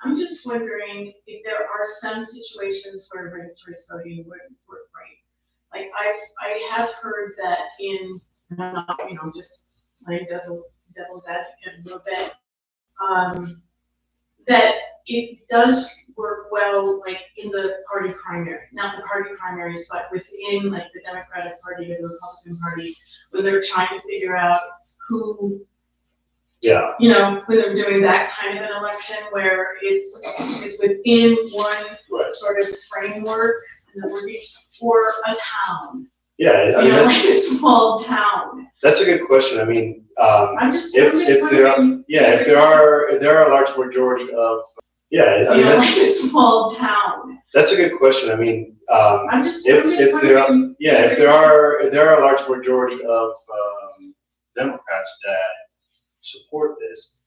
I'm just wondering if there are some situations where ranked choice voting wouldn't work right. Like I have heard that in, just playing devil's advocate a little bit, that it does work well, like in the party primary, not the party primaries, but within like the Democratic Party or the Republican Party, where they're trying to figure out who, Yeah. when they're doing that kind of an election where it's within one Right. sort of framework, and or a town. Yeah, I mean, like a small town. that's a good question. I mean, if there are a large majority of, like a small town. that's a good question. I mean, if there are a large majority of Democrats that support this,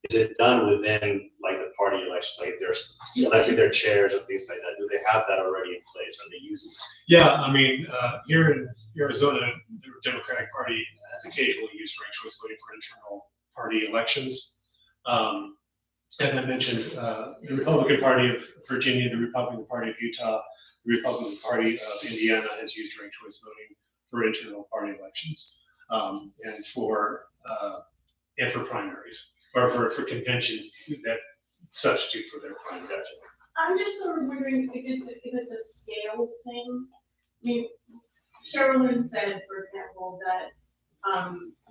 is it done within like the party elections, like they're selecting their chairs and things like that? Do they have that already in place? Are they using it? Yeah, I mean, here in Arizona, the Democratic Party has occasionally used ranked choice voting for internal party elections. As I mentioned, the Republican Party of Virginia, the Republican Party of Utah, the Republican Party of Indiana has used ranked choice voting for internal party elections, and for primaries, or for conventions that substitute for their primary. I'm just sort of wondering if it's a scale thing. I mean, Sherilyn said, for example, that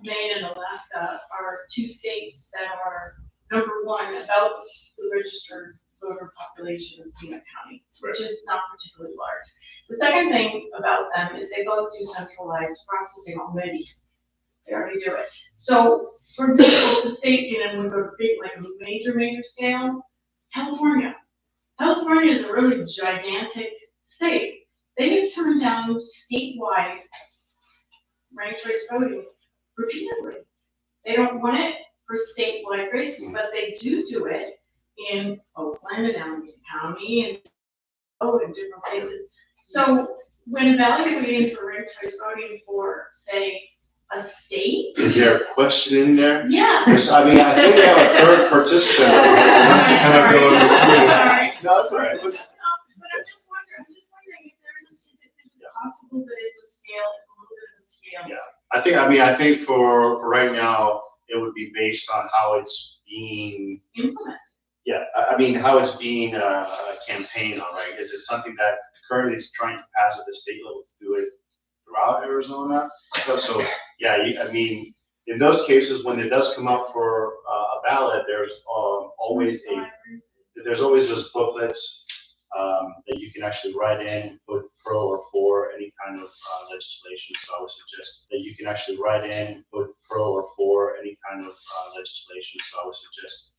Maine and Alaska are two states that are number one about the registered voter population of Pima County, which is not particularly large. The second thing about them is they both do centralized processing already. They already do it. So, for example, the state, when we go to big, like a major scale, California is a really gigantic state. They have turned down statewide ranked choice voting repeatedly. They don't want it for statewide races, but they do it in Oakland and Alameda County and in different places. So when evaluating for ranked choice voting for, say, a state. Is there a question in there? Yeah. Because, I mean, I think we have a third participant who wants to kind of go in between. Sorry. No, it's all right. But I'm just wondering if is it possible that it's a scale, it's a little bit of a scale. Yeah. I think for right now, it would be based on how it's being implemented. Yeah. I mean, how it's being campaigned on, right? Is it something that currently is trying to pass at the state level to do it throughout Arizona? So yeah, I mean, in those cases, when it does come up for a ballot, there's always those booklets that you can actually write in and put pro or for any kind of legislation. So I would suggest that you can actually write in and put pro or for any kind of legislation. So I would suggest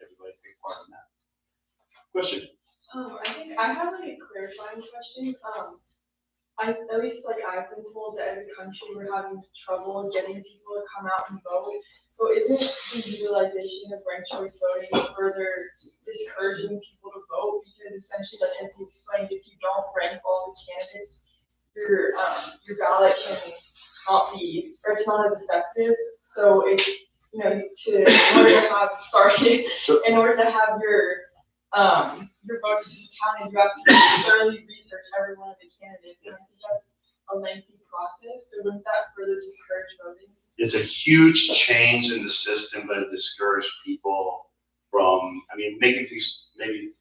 everybody take part in that. Question? I think I have like a clarifying question. At least I've been told that as a country we're having trouble getting people to come out and vote. So isn't the utilization of ranked choice voting further discouraging people to vote? Because essentially, as you explained, if you don't rank all the candidates, your ballot can not be, or it's not as effective. So in order to have your votes to be counted, you have to thoroughly research every one of the candidates, and I think that's a lengthy process. So wouldn't that further discourage voting? It's a huge change in the system, but it discouraged people from, making things maybe,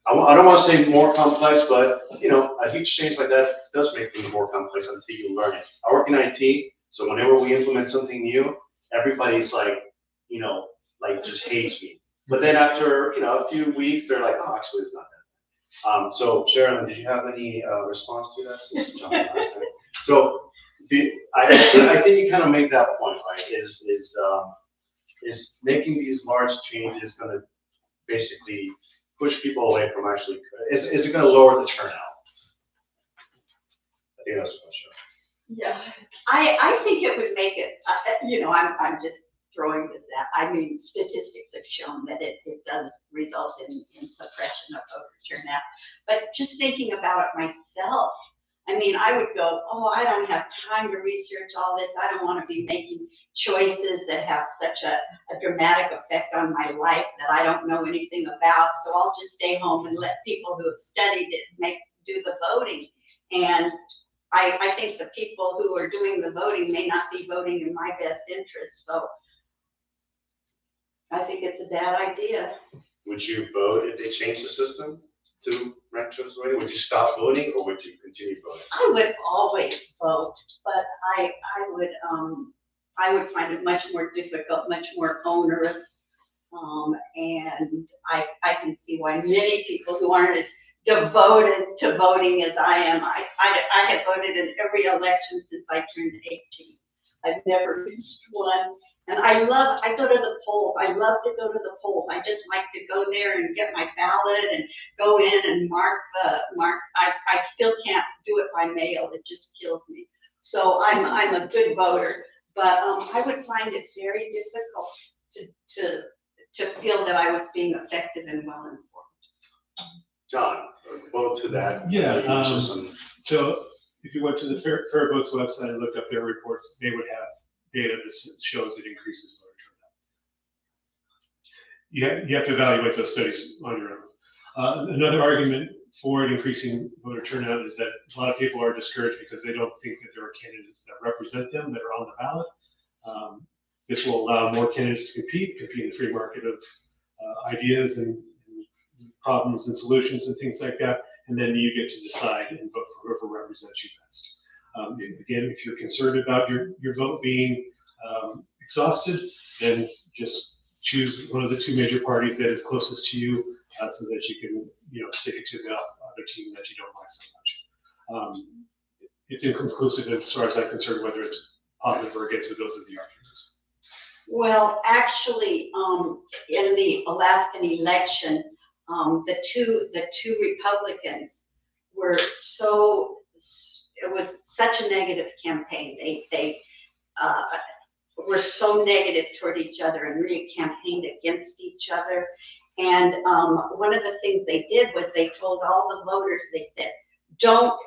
I don't want to say more complex, but a huge change like that does make things more complex until you learn it. I work in IT, so whenever we implement something new, everybody's just hates me. But then after, a few weeks, they're like, oh, actually, it's not that. So Sherilyn, did you have any response to that? Since you jumped in last time? So I think you kind of make that point, right? Is making these large changes going to basically push people away from actually, is it going to lower the turnout? I think that's the question. Yeah. I think it would make it, I'm just throwing this out. I mean, statistics have shown that it does result in suppression of voter turnout. But just thinking about it myself, I mean, I would go, oh, I don't have time to research all this. I don't want to be making choices that have such a dramatic effect on my life that I don't know anything about. So I'll just stay home and let people who have studied it do the voting. And I think the people who are doing the voting may not be voting in my best interest. So I think it's a bad idea. Would you vote if they change the system to ranked choice voting? Would you stop voting or would you continue voting? I would always vote, but I would find it much more difficult, much more onerous. And I can see why many people who aren't as devoted to voting as I am. I have voted in every election since I turned 18. I've never missed one. And I go to the polls. I love to go to the polls. I just like to go there and get my ballot and go in and mark. I still can't do it by mail. It just kills me. So I'm a good voter, but I would find it very difficult to feel that I was being effective and well informed. John, vote to that. Yeah. So if you went to the Fair Votes website and looked up their reports, they would have data that shows it increases voter turnout. You have to evaluate those studies on your own. Another argument for it increasing voter turnout is that a lot of people are discouraged because they don't think that there are candidates that represent them that are on the ballot. This will allow more candidates to compete in the free market of ideas and problems and solutions and things like that. And then you get to decide and vote for whoever represents you best. Again, if you're concerned about your vote being exhausted, then just choose one of the two major parties that is closest to you, so that you can, stick it to the other team that you don't like so much. It's inconclusive as far as I'm concerned whether it's positive or against, but those are the arguments. Well, actually, in the Alaskan election, the two Republicans were it was such a negative campaign. They were so negative toward each other and really campaigned against each other. And one of the things they did was they told all the voters, they said, don't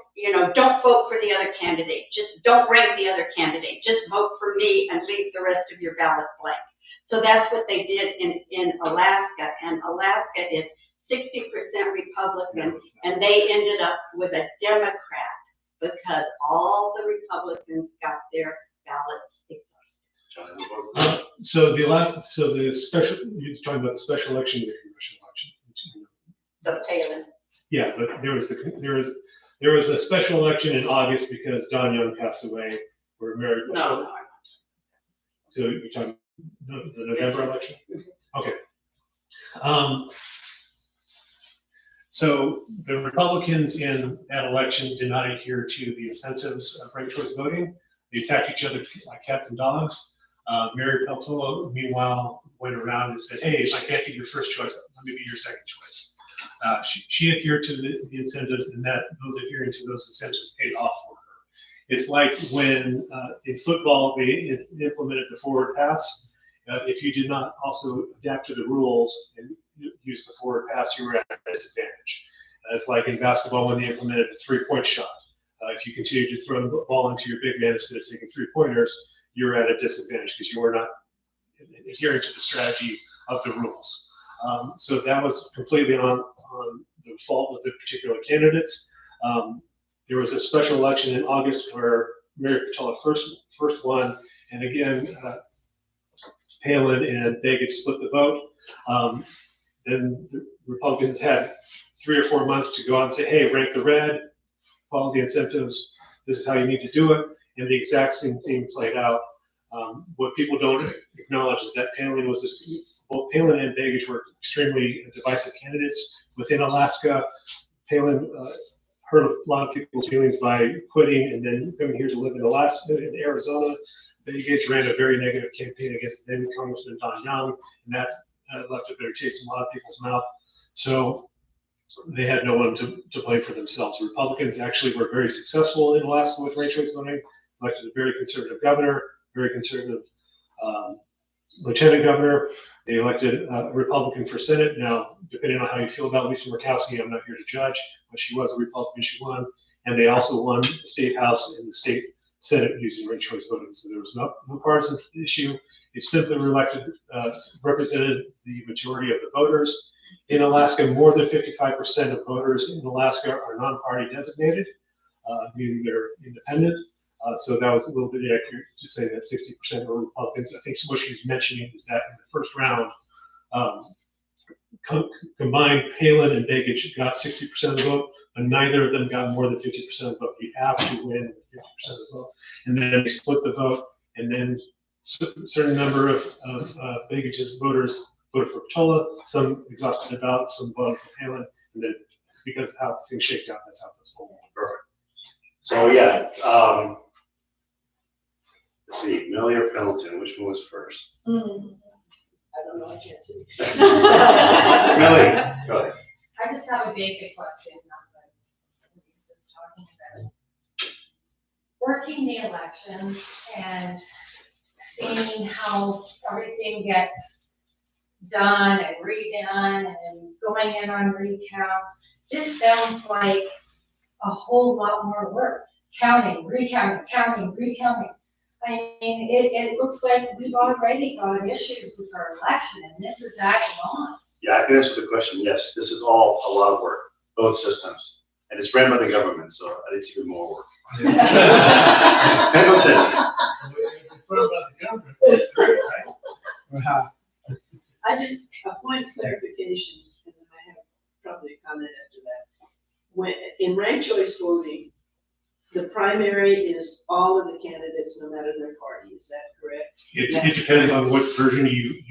vote for the other candidate. Just don't rank the other candidate. Just vote for me and leave the rest of your ballot blank. So that's what they did in Alaska. And Alaska is 60% Republican, and they ended up with a Democrat because all the Republicans got their ballots exhausted. So the special, you're talking about the special election, the congressional election. The Palin. Yeah, but there was a special election in August because Don Young passed away. We're married. No. So you're talking the November election? Okay. So the Republicans in that election did not adhere to the incentives of ranked choice voting. They attacked each other like cats and dogs. Mary Peltola, meanwhile, went around and said, hey, if I can't get your first choice, let me be your second choice. She adhered to the incentives, and those adhering to those incentives paid off for her. It's like when in football they implemented the forward pass. If you did not also adapt to the rules and use the forward pass, you were at a disadvantage. It's like in basketball when they implemented the three-point shot. If you continue to throw the ball into your big man instead of taking three-pointers, you're at a disadvantage because you were not adhering to the strategy of the rules. So that was completely on the fault of the particular candidates. There was a special election in August where Mary Peltola first won, and again, Palin and Begich split the vote. Then the Republicans had 3 or 4 months to go out and say, hey, rank the red, follow the incentives, this is how you need to do it, and the exact same thing played out. What people don't acknowledge is that both Palin and Begich were extremely divisive candidates within Alaska. Palin hurt a lot of people's feelings by quitting and then coming here to live in Arizona. Begich ran a very negative campaign against then Congressman Don Young, and that left a bitter taste in a lot of people's mouth. So they had no one to blame for themselves. Republicans actually were very successful in Alaska with ranked choice voting, elected a very conservative governor, very conservative lieutenant governor. They elected a Republican for Senate. Now, depending on how you feel about Lisa Murkowski, I'm not here to judge, but she was a Republican, she won. And they also won the state house and the state Senate using ranked choice voting. So there was no partisan issue. It simply represented the majority of the voters. In Alaska, more than 55% of voters in Alaska are non-party designated, meaning they're independent. So that was a little bit accurate to say that 60% were Republicans. I think what she was mentioning is that in the first round, combined, Palin and Begich got 60% of the vote, but neither of them got more than 50% of the vote. You have to win with 50% of the vote. And then they split the vote, and then a certain number of Begich's voters voted for Patola, some exhausted the ballot, some voted for Palin, and then because of how things shaked out, that's how this whole went. Perfect. So yeah, let's see, Millie or Pendleton, which one was first? I don't know, I can't see. Millie, go ahead. I just have a basic question, not that we were just talking about. Working the elections and seeing how everything gets done and redone and going in on recounts, this sounds like a whole lot more work. Counting, recounting, counting, recounting. I mean, it looks like we've already got issues with our election, and this is adding on. Yeah, I can answer the question. Yes, this is all a lot of work, both systems. And it's ran by the government, so it's even more work. Pendleton. I just, a point of clarification, and then I have probably a comment after that. When, in ranked choice voting, the primary is all of the candidates, no matter their party, is that correct? It depends on what version you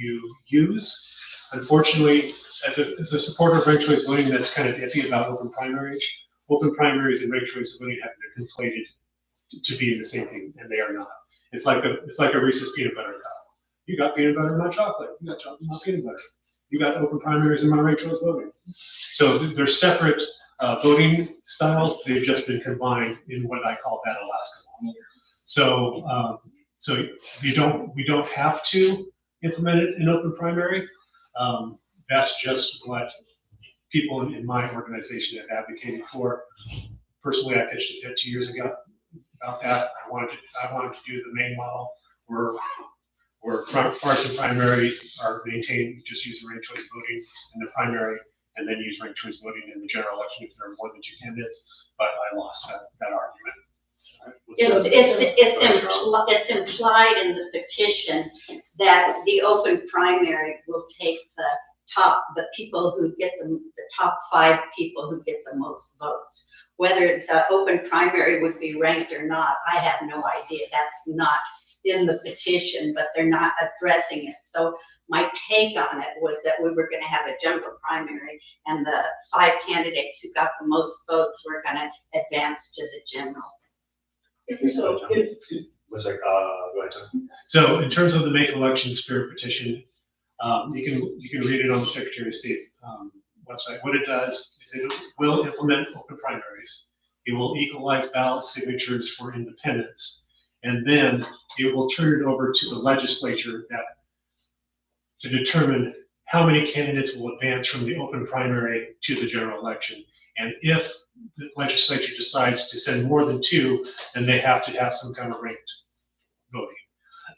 use. Unfortunately, as a supporter of ranked choice voting, that's kind of iffy about open primaries. Open primaries and ranked choice voting have been conflated to be the same thing, and they are not. It's like a Reese's peanut butter cup. You got peanut butter in my chocolate. You got chocolate in my peanut butter. You got open primaries in my ranked choice voting. So they're separate voting styles. They've just been combined in what I call that Alaska law. So we don't have to implement it in open primary. That's just what people in my organization have advocated for. Personally, I pitched a fit 2 years ago about that. I wanted to do the main model where partisan primaries are maintained, just use ranked choice voting in the primary, and then use ranked choice voting in the general election if there are more than 2 candidates. But I lost that argument. It's implied in the petition that the open primary will take the people who get the top 5 people who get the most votes. Whether it's an open primary would be ranked or not, I have no idea. That's not in the petition, but they're not addressing it. So my take on it was that we were going to have a general primary, and the 5 candidates who got the most votes were going to advance to the general. So go ahead, Justin. So in terms of the Make Elections Fair petition, you can read it on the Secretary of State's website. What it does is it will implement open primaries. It will equalize ballot signatures for independents, and then it will turn it over to the legislature to determine how many candidates will advance from the open primary to the general election. And if the legislature decides to send more than 2, then they have to have some kind of ranked voting.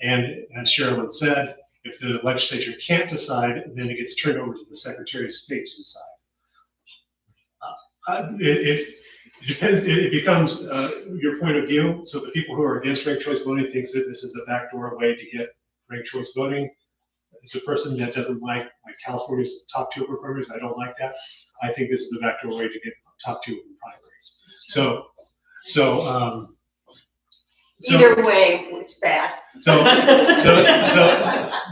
And as Sherilyn said, if the legislature can't decide, then it gets turned over to the Secretary of State to decide. It depends. It becomes your point of view. So the people who are against ranked choice voting thinks that this is a backdoor way to get ranked choice voting. As a person that doesn't like California's top 2 open primaries, I don't like that. I think this is a backdoor way to get top 2 open primaries. So Either way, it's bad. So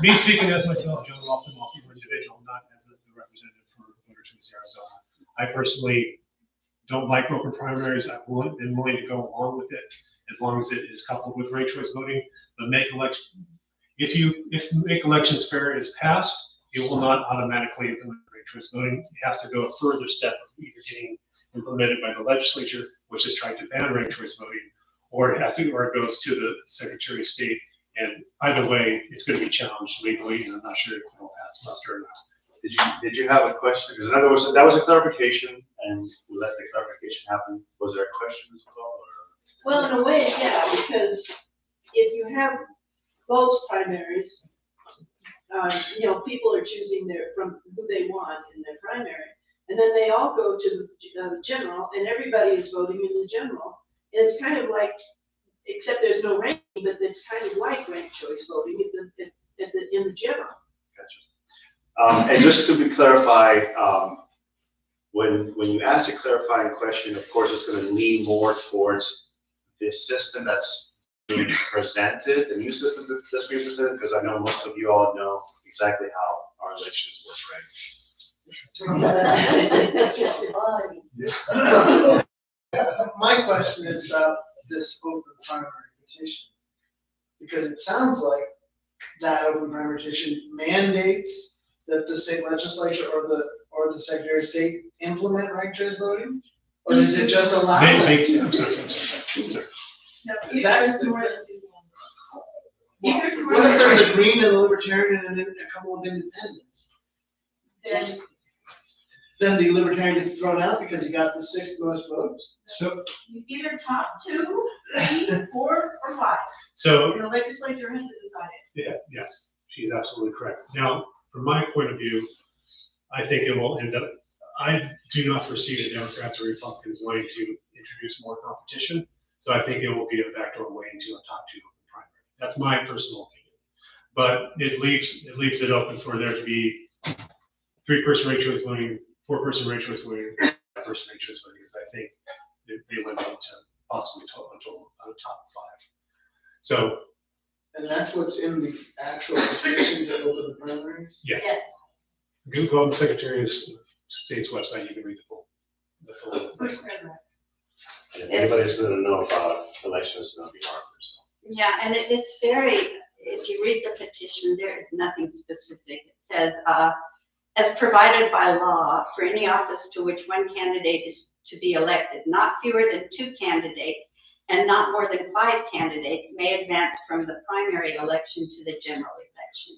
me speaking as myself, Joe Ralston, Multi individual, not as the representative for Voter Choice Arizona. I personally don't like open primaries. I've been willing to go along with it as long as it is coupled with ranked choice voting. But if Make Elections Fair is passed, it will not automatically implement ranked choice voting. It has to go a further step of either getting implemented by the legislature, which is trying to ban ranked choice voting, or it goes to the Secretary of State And either way, it's going to be challenged legally, and I'm not sure if it'll pass muster or not. Did you have a question? Because in other words, that was a clarification, and we let the clarification happen. Was there a question as well? Or? Well, in a way, yeah, because if you have those primaries, people are choosing from who they want in their primary, and then they all go to the general, and everybody is voting in the general. And it's kind of like, except there's no ranking, but it's kind of like ranked choice voting in the general. Gotcha. And just to be clarified, when you ask a clarifying question, of course, it's going to lean more towards the system that's being presented, the new system that's being presented, because I know most of you all know exactly how our elections work, right? My question is about this open primary petition, because it sounds like that open primary petition mandates that the state legislature or the Secretary of State implement ranked choice voting, or is it just allow I'm them? sorry. No, That's there's more than two candidates. What if there's a Green and a Libertarian and then a couple of independents? Then the Libertarian gets thrown out because he got the sixth most votes. So It's either top 2, 3, 4, or 5. So And the legislature has to decide it. yeah, yes, she's absolutely correct. Now, from my point of view, I think it will end up. I do not foresee the Democrats or Republicans wanting to introduce more competition. So I think it will be a backdoor way into a top 2 primary. That's my personal opinion. But it leaves it open for there to be 3-person ranked choice voting, 4-person ranked choice voting, 5-person ranked choice voting, because I think they limit it to possibly a top 5. So. And that's what's in the actual petition to open the primaries? Yes. Yes. Go on the Secretary of State's website, you can read the full. First paragraph. And if anybody's going to know about elections, it's going to be Arthur. So. Yeah, and it's very, if you read the petition, there is nothing specific. It says, as provided by law, for any office to which one candidate is to be elected, not fewer than 2 candidates and not more than 5 candidates may advance from the primary election to the general election.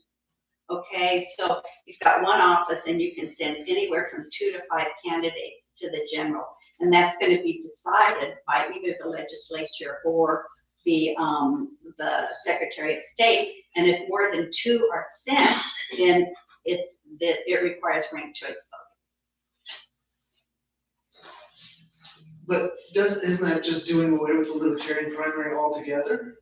Okay, so you've got one office and you can send anywhere from 2 to 5 candidates to the general. And that's going to be decided by either the legislature or the Secretary of State. And if more than 2 are sent, then it requires ranked choice voting. But isn't that just doing away with the Libertarian primary altogether?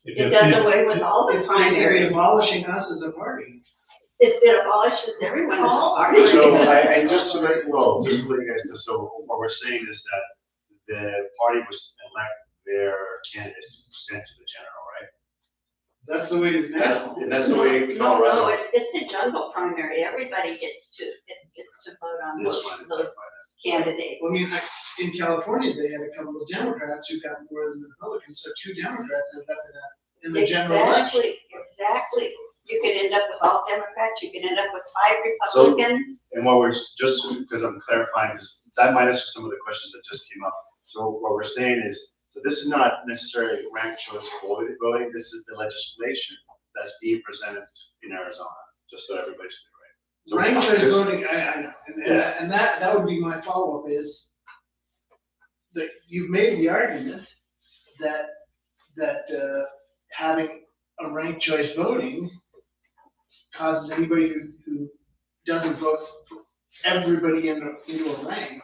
It does away with all the It's basically primaries. abolishing us as a party. It abolishes everyone as a party. So, and just to let you know, you guys know, so what we're saying is that the party was elect their candidates to present to the general, right? That's the way it is now. That's the way. No, it's a jungle primary. Everybody gets to vote on That's those candidates. Well, I mean, in California, they had a couple of Democrats who got more than the Republicans, so 2 Democrats ended up in the general election. Exactly. You could end up with all Democrats, you could end up with 5 Republicans. And what we're just, because I'm clarifying, because that might answer some of the questions that just came up. So what we're saying is, so this is not necessarily ranked choice voting, this is the legislation that's being presented in Arizona, just so everybody's clear, right? So Ranked choice voting, I know, and that would be my follow-up is that you've made the argument that having a ranked choice voting causes anybody who doesn't vote for everybody into a rank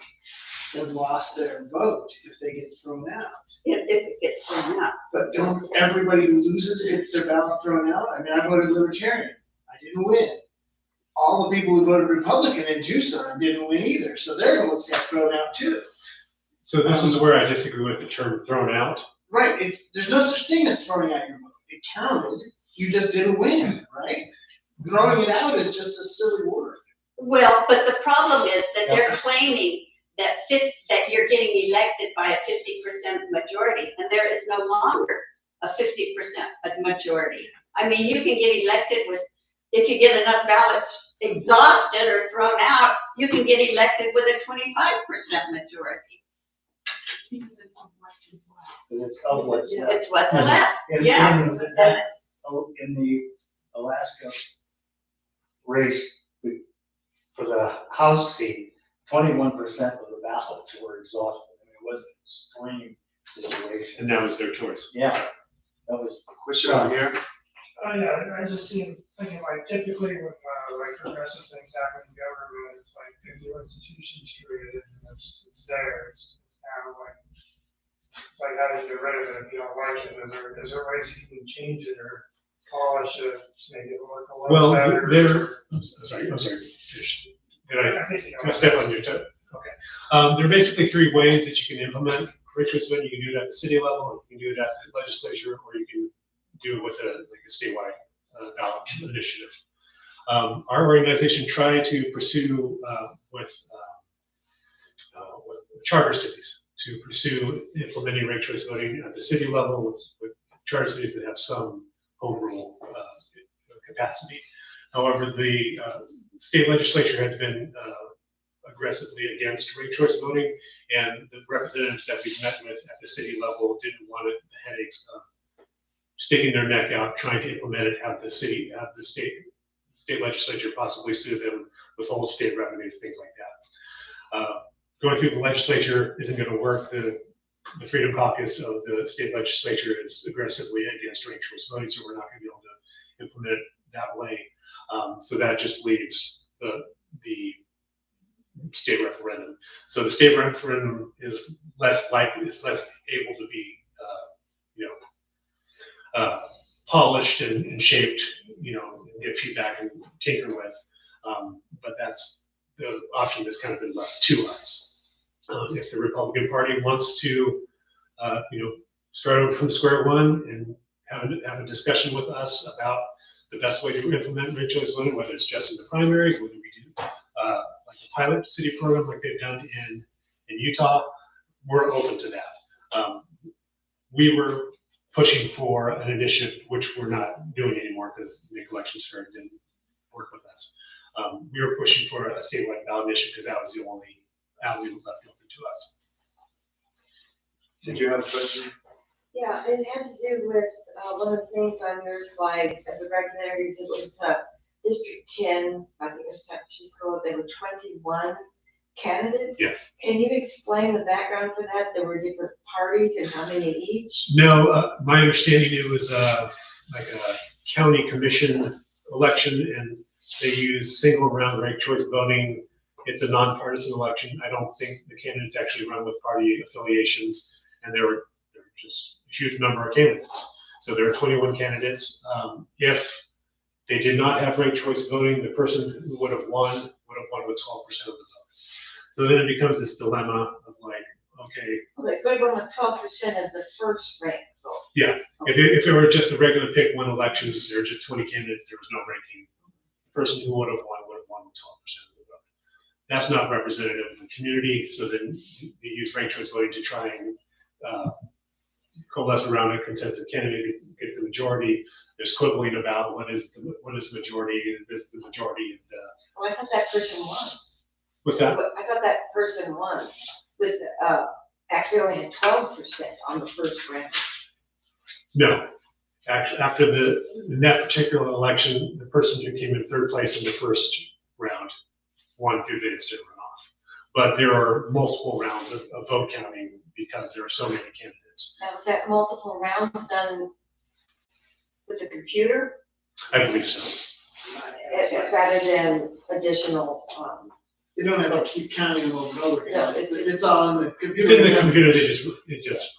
has lost their vote if they get thrown out. If it gets thrown out. But don't everybody who loses gets their ballot thrown out? I mean, I voted Libertarian. I didn't win. All the people who voted Republican in Tucson didn't win either, so their votes got thrown out too. So this is where I disagree with the term thrown out. Right, there's no such thing as throwing out your vote. It counted, you just didn't win, right? Throwing it out is just a silly word. Well, but the problem is that they're claiming that you're getting elected by a 50% majority, and there is no longer a 50% majority. I mean, you can get elected if you get enough ballots exhausted or thrown out, you can get elected with a 25% majority. Because it's on elections left. It's of what's left. It's what's left, In the Alaska race for the House seat, 21% of the ballots were exhausted. I mean, it was an extreme situation. And that was their choice. Yeah, that was. Question over here. Yeah, I just seem, thinking like typically when like progressive things happen in government, it's like if the institution's created and it's there, it's now like, it's like how do you get rid of it if you don't like it? Is there ways you can change it or polish it to make it work a little Well, better? I'm sorry, finish. Did I think, Can I step on your toe? Okay. There are basically three ways that you can implement ranked choice voting. You can do it at the city level, you can do it at the legislature, or you can do it with a statewide ballot initiative. Our organization tried to pursue with charter cities to pursue implementing ranked choice voting at the city level with charter cities that have some home rule capacity. However, the state legislature has been aggressively against ranked choice voting, and the representatives that we've met with at the city level didn't want the headaches of sticking their neck out, trying to implement it, have the state legislature possibly sue them, withhold state revenues, things like that. Going through the legislature isn't going to work. The Freedom Caucus of the state legislature is aggressively against ranked choice voting, so we're not going to be able to implement it that way. So that just leaves the state referendum. So the state referendum is less likely, is less able to be, polished and shaped, and get feedback and tinker with. But that's the option that's kind of been left to us. If the Republican Party wants to, start over from square one and have a discussion with us about the best way to implement ranked choice voting, whether it's just in the primaries, whether we do like a pilot city program like they've done in Utah, we're open to that. We were pushing for an initiative, which we're not doing anymore because Make Elections Fair didn't work with us. We were pushing for a statewide ballot initiative because that was the only avenue left open to us. Did you have a question? Yeah, it had to do with one of the things on your slide, the regularities. It was District 10, I think it was San Francisco. There were 21 candidates. Yeah. Can you explain the background for that? There were different parties and how many each? No, my understanding it was like a county commission election, and they use single round ranked choice voting. It's a nonpartisan election. I don't think the candidates actually run with party affiliations, and there were just a huge number of candidates. So there are 21 candidates. If they did not have ranked choice voting, the person who would have won with 12% of the vote. So then it becomes this dilemma of like, okay. Well, they could have won with 12% of the first rank vote. Yeah, okay. If it were just a regular pick one election, there were just 20 candidates, there was no ranking. The person who would have won with 12% of the vote. That's not representative of the community, so then they use ranked choice voting to try and coalesce around a consensus candidate to get the majority. There's quibbling about what is majority, is this the majority of the. Oh, I thought that person won. What's that? I thought that person won with, actually only had 12% on the first round. No, after in that particular election, the person who came in third place in the first round won through the instant runoff. But there are multiple rounds of vote counting because there are so many candidates. Now, was that multiple rounds done with the computer? I believe so. Rather than additional, You don't have to keep counting them over and over again. No, it's just- It's all in the computer. It's in the computer, it does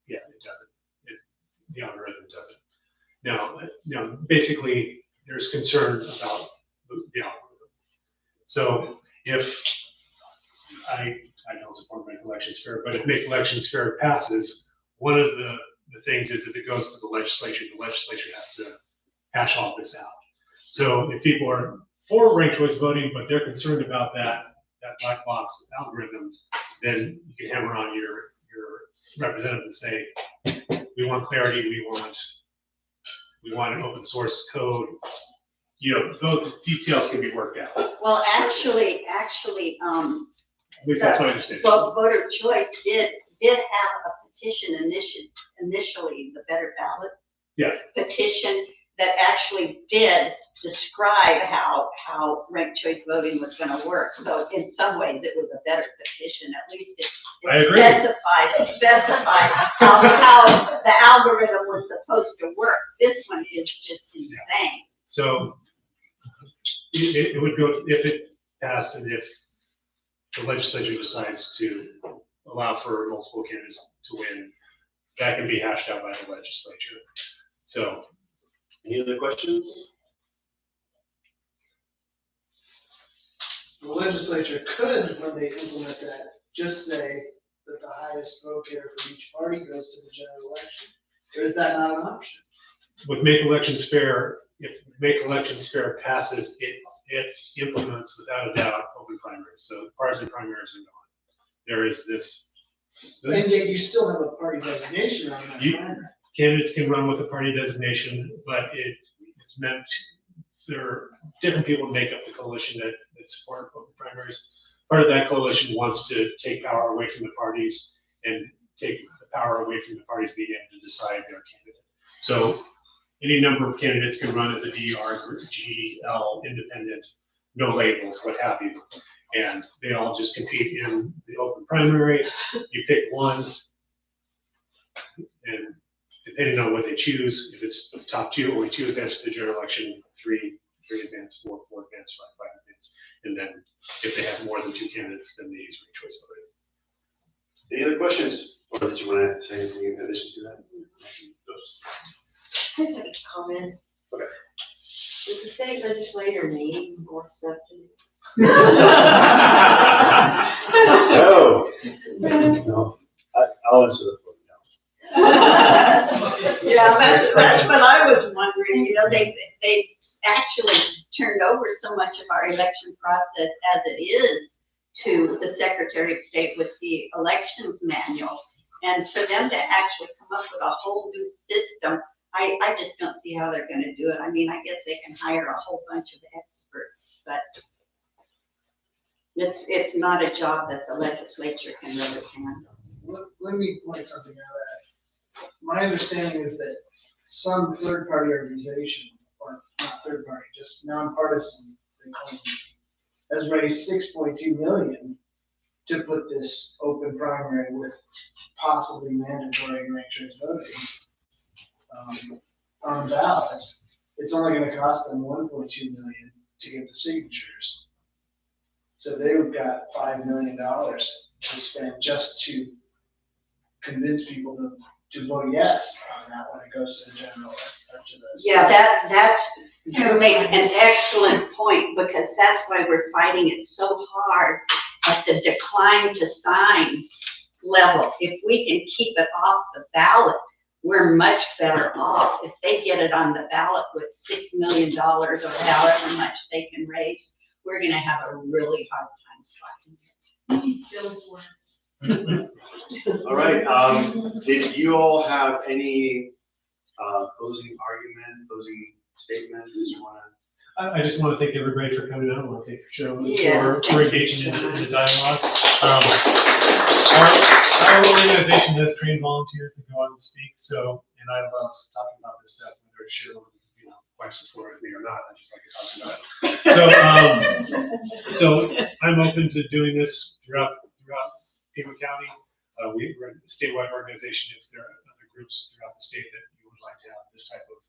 it. The algorithm does it. Now, basically, there's concern about the algorithm. So if I don't support Make Elections Fair, but if Make Elections Fair passes, one of the things is it goes to the legislature has to hash all this out. So if people are for ranked choice voting, but they're concerned about that black box algorithm, then you can hammer on your representative and say, we want clarity, we want an open source code. Those details can be worked out. Well, actually, At least that's what I understand. voter choice did have a petition initially, the Better Ballots Yeah. petition that actually did describe how ranked choice voting was gonna work. So in some ways, it was a better petition, at least I it agree. specified how the algorithm was supposed to work. This one is just insane. So it would go, if it passed and if the legislature decides to allow for multiple candidates to win, that can be hashed out by the legislature. So, Any other questions? The legislature could, when they implement that, just say that the highest vote getter for each party goes to the general election. Or is that not an option? with Make Elections Fair, if Make Elections Fair passes, it implements without a doubt open primaries. So partisan primaries are gone. There is this. And yet you still have a party designation on that primary. Candidates can run with a party designation, but it's meant, there are different people make up the coalition that support open primaries. Part of that coalition wants to take power away from the parties and take the power away from the parties being able to decide their candidate. So any number of candidates can run as a DER, GL, independent, no labels, what have you. And they all just compete in the open primary. You pick one, and depending on what they choose, if it's the top two, only 2 advance to the general election, 3 advance, 4 advance, 5 advance. And then if they have more than 2 candidates, then they use ranked choice voting. Any other questions? Or did you want to say anything in addition to that? I just have a comment. Okay. Does the state legislator need more stuff to do? No. I'll answer the phone now. Yeah, that's what I was wondering, you know, they actually turned over so much of our election process as it is to the Secretary of State with the elections manuals. And for them to actually come up with a whole new system, I just don't see how they're gonna do it. I mean, I guess they can hire a whole bunch of experts, but it's not a job that the legislature can really handle. Let me point something out. My understanding is that some third-party organization, or not third-party, just nonpartisan, they call them, has raised $6.2 million to put this open primary with possibly mandatory ranked choice voting on ballots. It's only going to cost them $1.2 million to get the signatures. So they've got $5 million to spend just to convince people to vote yes on that when it goes to the general election. Yeah, you make an excellent point, because that's why we're fighting it so hard at the decline to sign level. If we can keep it off the ballot, we're much better off. If they get it on the ballot with $6 million or however much they can raise, we're gonna have a really hard time fighting it. All right, did you all have any closing arguments, closing statements that you want to? I just want to thank everybody for coming out. I want to thank Cheryl Yeah, for engaging in the dialogue. Our organization has trained volunteers to go out and speak, and I love talking about this stuff, whether Cheryl, wipes the floor with me or not. I just like to talk about it. So I'm open to doing this throughout Pima County. We're a statewide organization. If there are other groups throughout the state that you would like to have this type of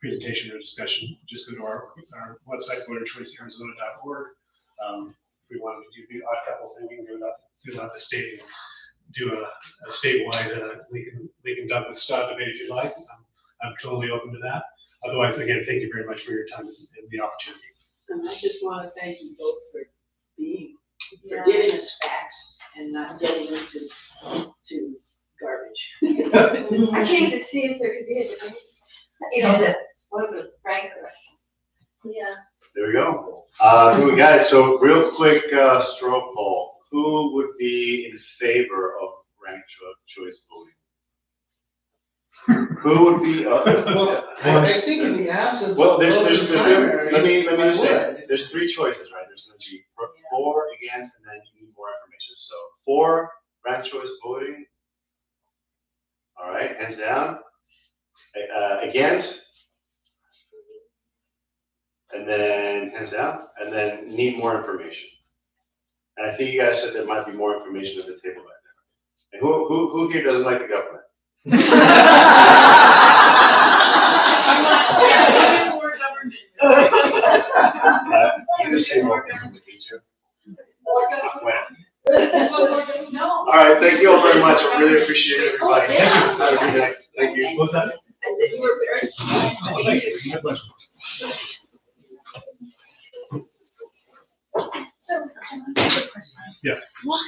presentation or discussion, just go to our website, voterchoicearizona.org. If we wanted to do the odd couple thing, we can go out the state and do a statewide Lincoln Douglas style debate if you like. I'm totally open to that. Otherwise, again, thank you very much for your time and the opportunity. And I just want to thank you both for giving us facts and not getting into garbage. I came to see if there could be a debate, that wasn't rancorous. Yeah. There we go. Who we got it? So real quick straw poll. Who would be in favor of ranked choice voting? Who would be? Well, I think in the absence. Well, of there's primaries, let me just say, would. there's 3 choices, right? There's going to be for, against, and then you need more information. So for ranked choice voting, All right, hands down. Against? And then hands down, and then need more information. And I think you guys said there might be more information at the table right there. And who here doesn't like the government? You just say more government, me too. No. All right, thank you all very much. I really appreciate it, everybody. Thank you. Have a good night. Thank you. What's that? I said you were very Oh, thank you. My pleasure. So, I have a question. Yes. Why?